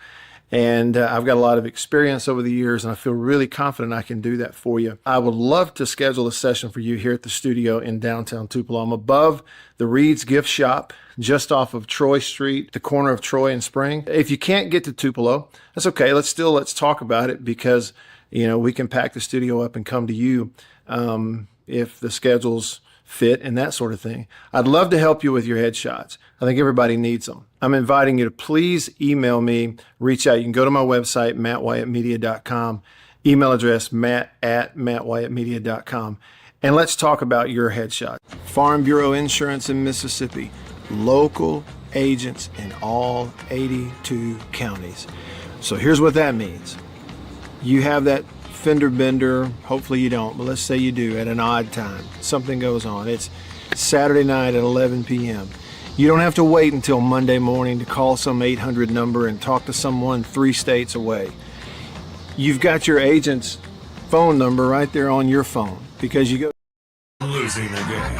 And I've got a lot of experience over the years, and I feel really confident I can do that for you. I would love to schedule a session for you here at the studio in downtown Tupelo. I'm above the Reed's Gift Shop, just off of Troy Street, the corner of Troy and Spring. If you can't get to Tupelo, that's okay. Let's talk about it, because we can pack the studio up and come to you if the schedules fit and that sort of thing. I'd love to help you with your headshots. I think everybody needs them. I'm inviting you to please email me, reach out. You can go to my website, mattwyattmedia.com, email address matt@mattwyattmedia.com, and let's talk about your headshot. Farm Bureau Insurance in Mississippi, local agents in all 82 counties. So here's what that means. You have that fender bender, hopefully you don't, but let's say you do at an odd time. Something goes on. It's Saturday night at 11 p.m. You don't have to wait until Monday morning to call some 800 number and talk to someone 3 states away. You've got your agent's phone number right there on your phone because you go
Losing again.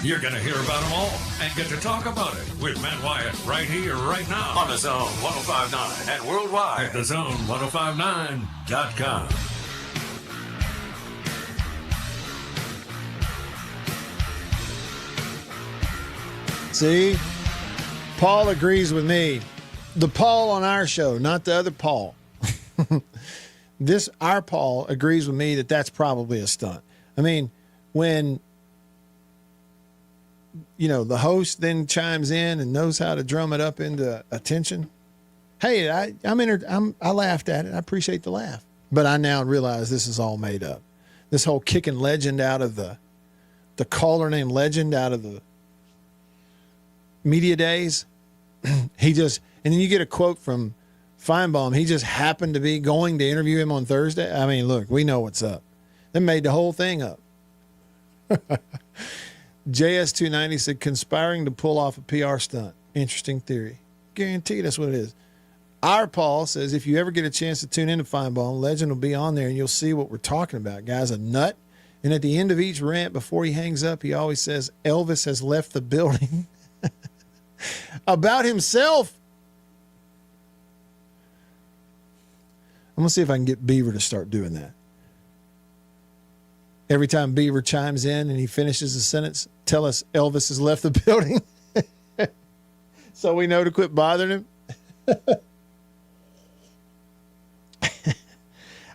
You're going to hear about them all and get to talk about it with Matt Wyatt right here, right now on the Zone 105.9 and worldwide at thezone1059.com.
See? Paul agrees with me. The Paul on our show, not the other Paul. Our Paul agrees with me that that's probably a stunt. I mean, when the host then chimes in and knows how to drum it up into attention. Hey, I laughed at it. I appreciate the laugh. But I now realize this is all made up. This whole kicking legend out of the caller named Legend out of the media days. And then you get a quote from Feinbaum. He just happened to be going to interview him on Thursday. I mean, look, we know what's up. They made the whole thing up. JS290 said, conspiring to pull off a PR stunt. Interesting theory. Guaranteed that's what it is. Our Paul says, if you ever get a chance to tune into Feinbaum, Legend will be on there and you'll see what we're talking about. Guy's a nut. And at the end of each rant, before he hangs up, he always says, Elvis has left the building. About himself. I'm going to see if I can get Beaver to start doing that. Every time Beaver chimes in and he finishes a sentence, tell us Elvis has left the building. So we know to quit bothering him.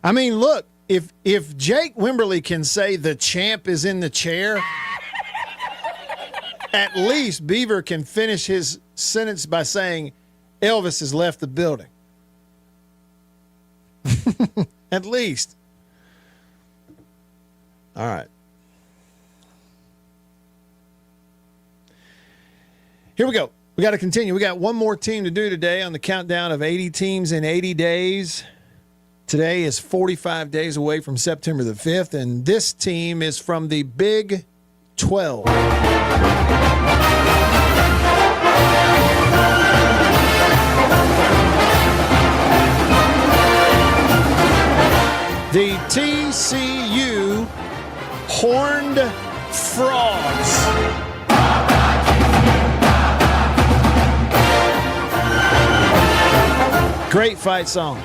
I mean, look, if Jake Wimberly can say the champ is in the chair, at least Beaver can finish his sentence by saying Elvis has left the building. At least. All right. Here we go. We got to continue. We got one more team to do today on the countdown of 80 teams in 80 days. Today is 45 days away from September the 5th, and this team is from the Big 12. The TCU Horned Frogs. Great fight song.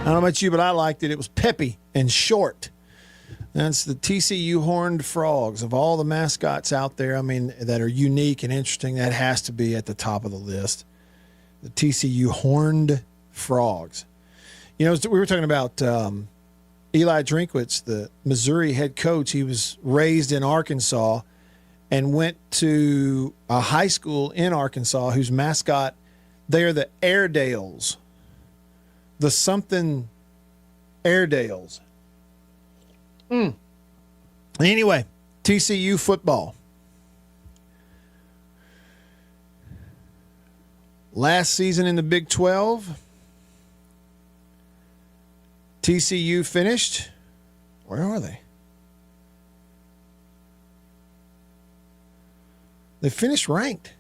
I don't know about you, but I liked it. It was peppy and short. That's the TCU Horned Frogs. Of all the mascots out there, I mean, that are unique and interesting, that has to be at the top of the list. The TCU Horned Frogs. You know, we were talking about Eli Drinkwitz, the Missouri head coach. He was raised in Arkansas and went to a high school in Arkansas whose mascot, they are the Airedales. The something Airedales. Anyway, TCU football. Last season in the Big 12, TCU finished. Where are they? They finished ranked.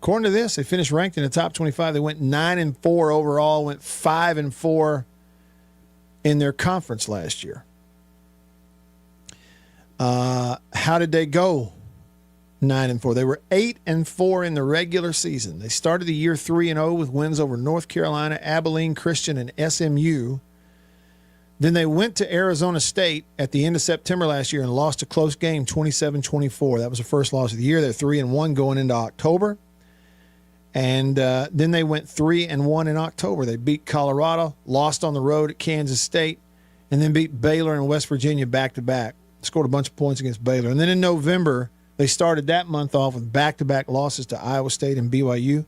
According to this, they finished ranked in the top 25. They went 9-4 overall, went 5-4 in their conference last year. How did they go 9-4? They were 8-4 in the regular season. They started the year 3-0 with wins over North Carolina, Abilene Christian, and SMU. Then they went to Arizona State at the end of September last year and lost a close game, 27-24. That was the first loss of the year. They're 3-1 going into October. And then they went 3-1 in October. They beat Colorado, lost on the road at Kansas State, and then beat Baylor and West Virginia back-to-back. Scored a bunch of points against Baylor. And then in November, they started that month off with back-to-back losses to Iowa State and BYU.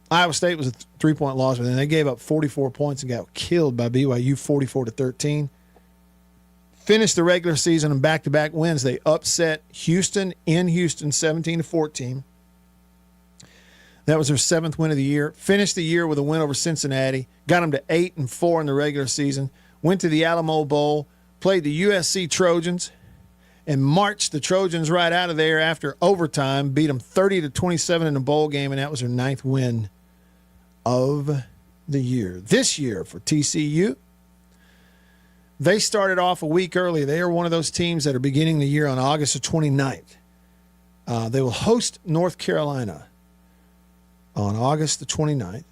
Iowa State was a 3-point loss, but then they gave up 44 points and got killed by BYU 44-13. finished the regular season in back-to-back wins. They upset Houston in Houston 17-14. That was their 7th win of the year. Finished the year with a win over Cincinnati. Got them to 8-4 in the regular season. Went to the Alamo Bowl. Played the USC Trojans and marched the Trojans right out of there after overtime. Beat them 30-27 in the bowl game, and that was their 9th win of the year. This year for TCU, they started off a week early. They are one of those teams that are beginning the year on August the 29th. They will host North Carolina on August the 29th.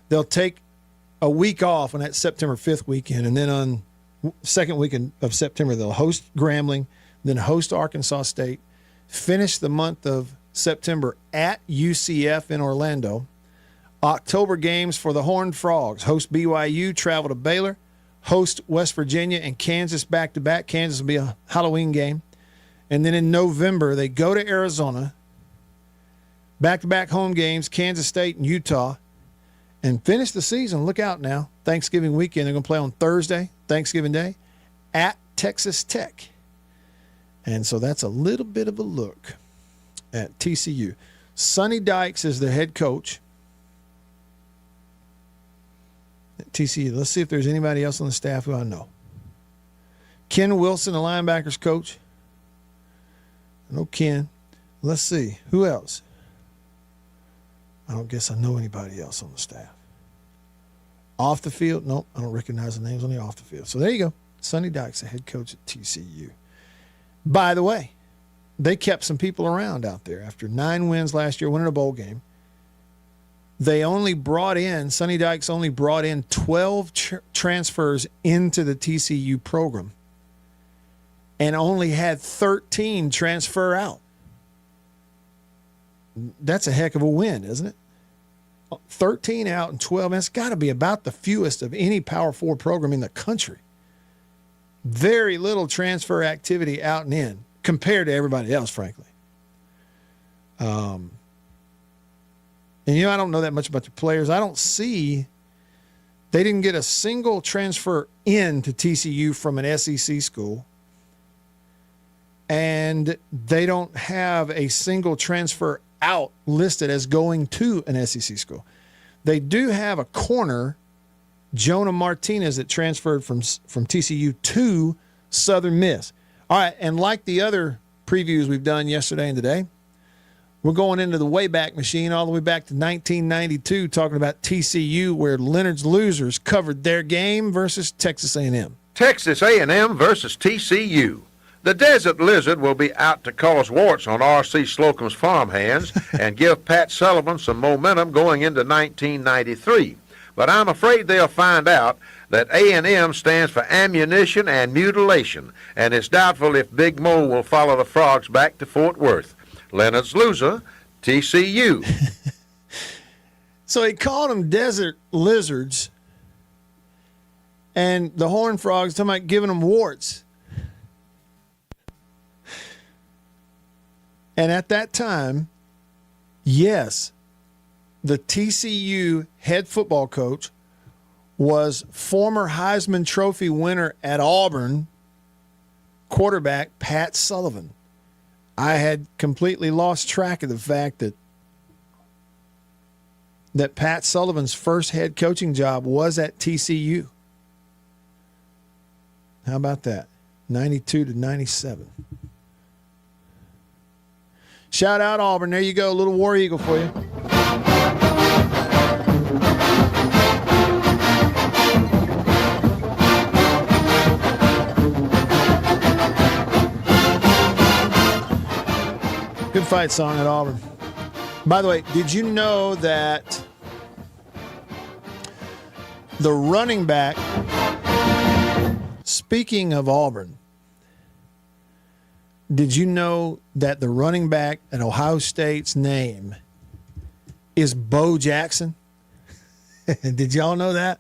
They'll take a week off on that September 5th weekend, and then on second weekend of September, they'll host Grambling, then host Arkansas State, finish the month of September at UCF in Orlando. October games for the Horned Frogs: host BYU, travel to Baylor, host West Virginia and Kansas back-to-back. Kansas will be a Halloween game. And then in November, they go to Arizona, back-to-back home games, Kansas State and Utah, and finish the season. Look out now. Thanksgiving weekend, they're going to play on Thursday, Thanksgiving Day, at Texas Tech. And so that's a little bit of a look at TCU. Sonny Dykes is their head coach at TCU. Let's see if there's anybody else on the staff who I know. Ken Wilson, the linebackers coach. I know Ken. Let's see. Who else? I don't guess I know anybody else on the staff. Off the field? Nope, I don't recognize the names on the off the field. So there you go. Sonny Dykes, the head coach at TCU. By the way, they kept some people around out there. After 9 wins last year, winning a bowl game, they only brought in, Sonny Dykes only brought in 12 transfers into the TCU program and only had 13 transfer out. That's a heck of a win, isn't it? 13 out and 12. That's got to be about the fewest of any Power 4 program in the country. Very little transfer activity out and in compared to everybody else, frankly. And, I don't know that much about the players. I don't see – they didn't get a single transfer in to TCU from an SEC school. And they don't have a single transfer out listed as going to an SEC school. They do have a corner, Jonah Martinez, that transferred from TCU to Southern Miss. All right, and like the other previews we've done yesterday and today, we're going into the Wayback Machine all the way back to 1992, talking about TCU, where Leonard's Losers covered their game versus Texas A&M.
Texas A&M versus TCU. The Desert Lizard will be out to cause warts on R.C. Slocum's farmhands and give Pat Sullivan some momentum going into 1993. But I'm afraid they'll find out that A&M stands for ammunition and mutilation, and it's doubtful if Big Mo will follow the Frogs back to Fort Worth. Leonard's Loser, TCU.
So he called them Desert Lizards, and the Horned Frogs talking about giving them warts. And at that time, yes, the TCU head football coach was former Heisman Trophy winner at Auburn, quarterback Pat Sullivan. I had completely lost track of the fact that Pat Sullivan's first head coaching job was at TCU. How about that? 92 to 97. Shout out Auburn. There you go. A little War Eagle for you. Good fight song at Auburn. By the way, did you know that the running back, speaking of Auburn, did you know that the running back at Ohio State's name is Bo Jackson? Did y'all know that?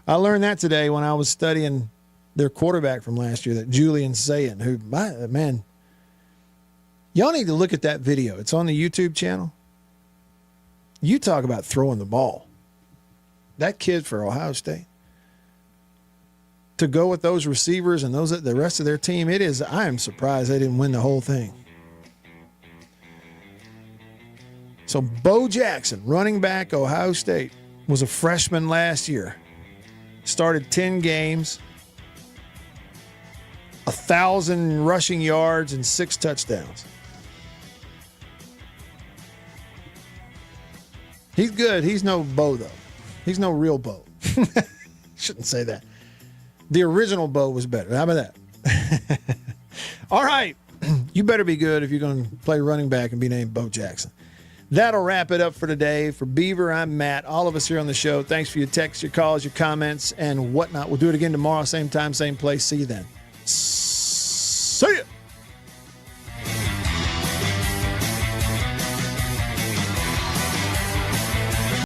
I learned that today when I was studying their quarterback from last year, that Julian Sayin, who, man, y'all need to look at that video. It's on the YouTube channel. You talk about throwing the ball. That kid for Ohio State. to go with those receivers and the rest of their team, I am surprised they didn't win the whole thing. So Bo Jackson, running back, Ohio State, was a freshman last year. Started 10 games, 1,000 rushing yards and 6 touchdowns. He's good. He's no Bo, though. He's no real Bo. Shouldn't say that. The original Bo was better. How about that? All right. You better be good if you're going to play running back and be named Bo Jackson. That'll wrap it up for today. For Beaver, I'm Matt. All of us here on the show, thanks for your texts, your calls, your comments, and whatnot. We'll do it again tomorrow, same time, same place. See you then. See ya.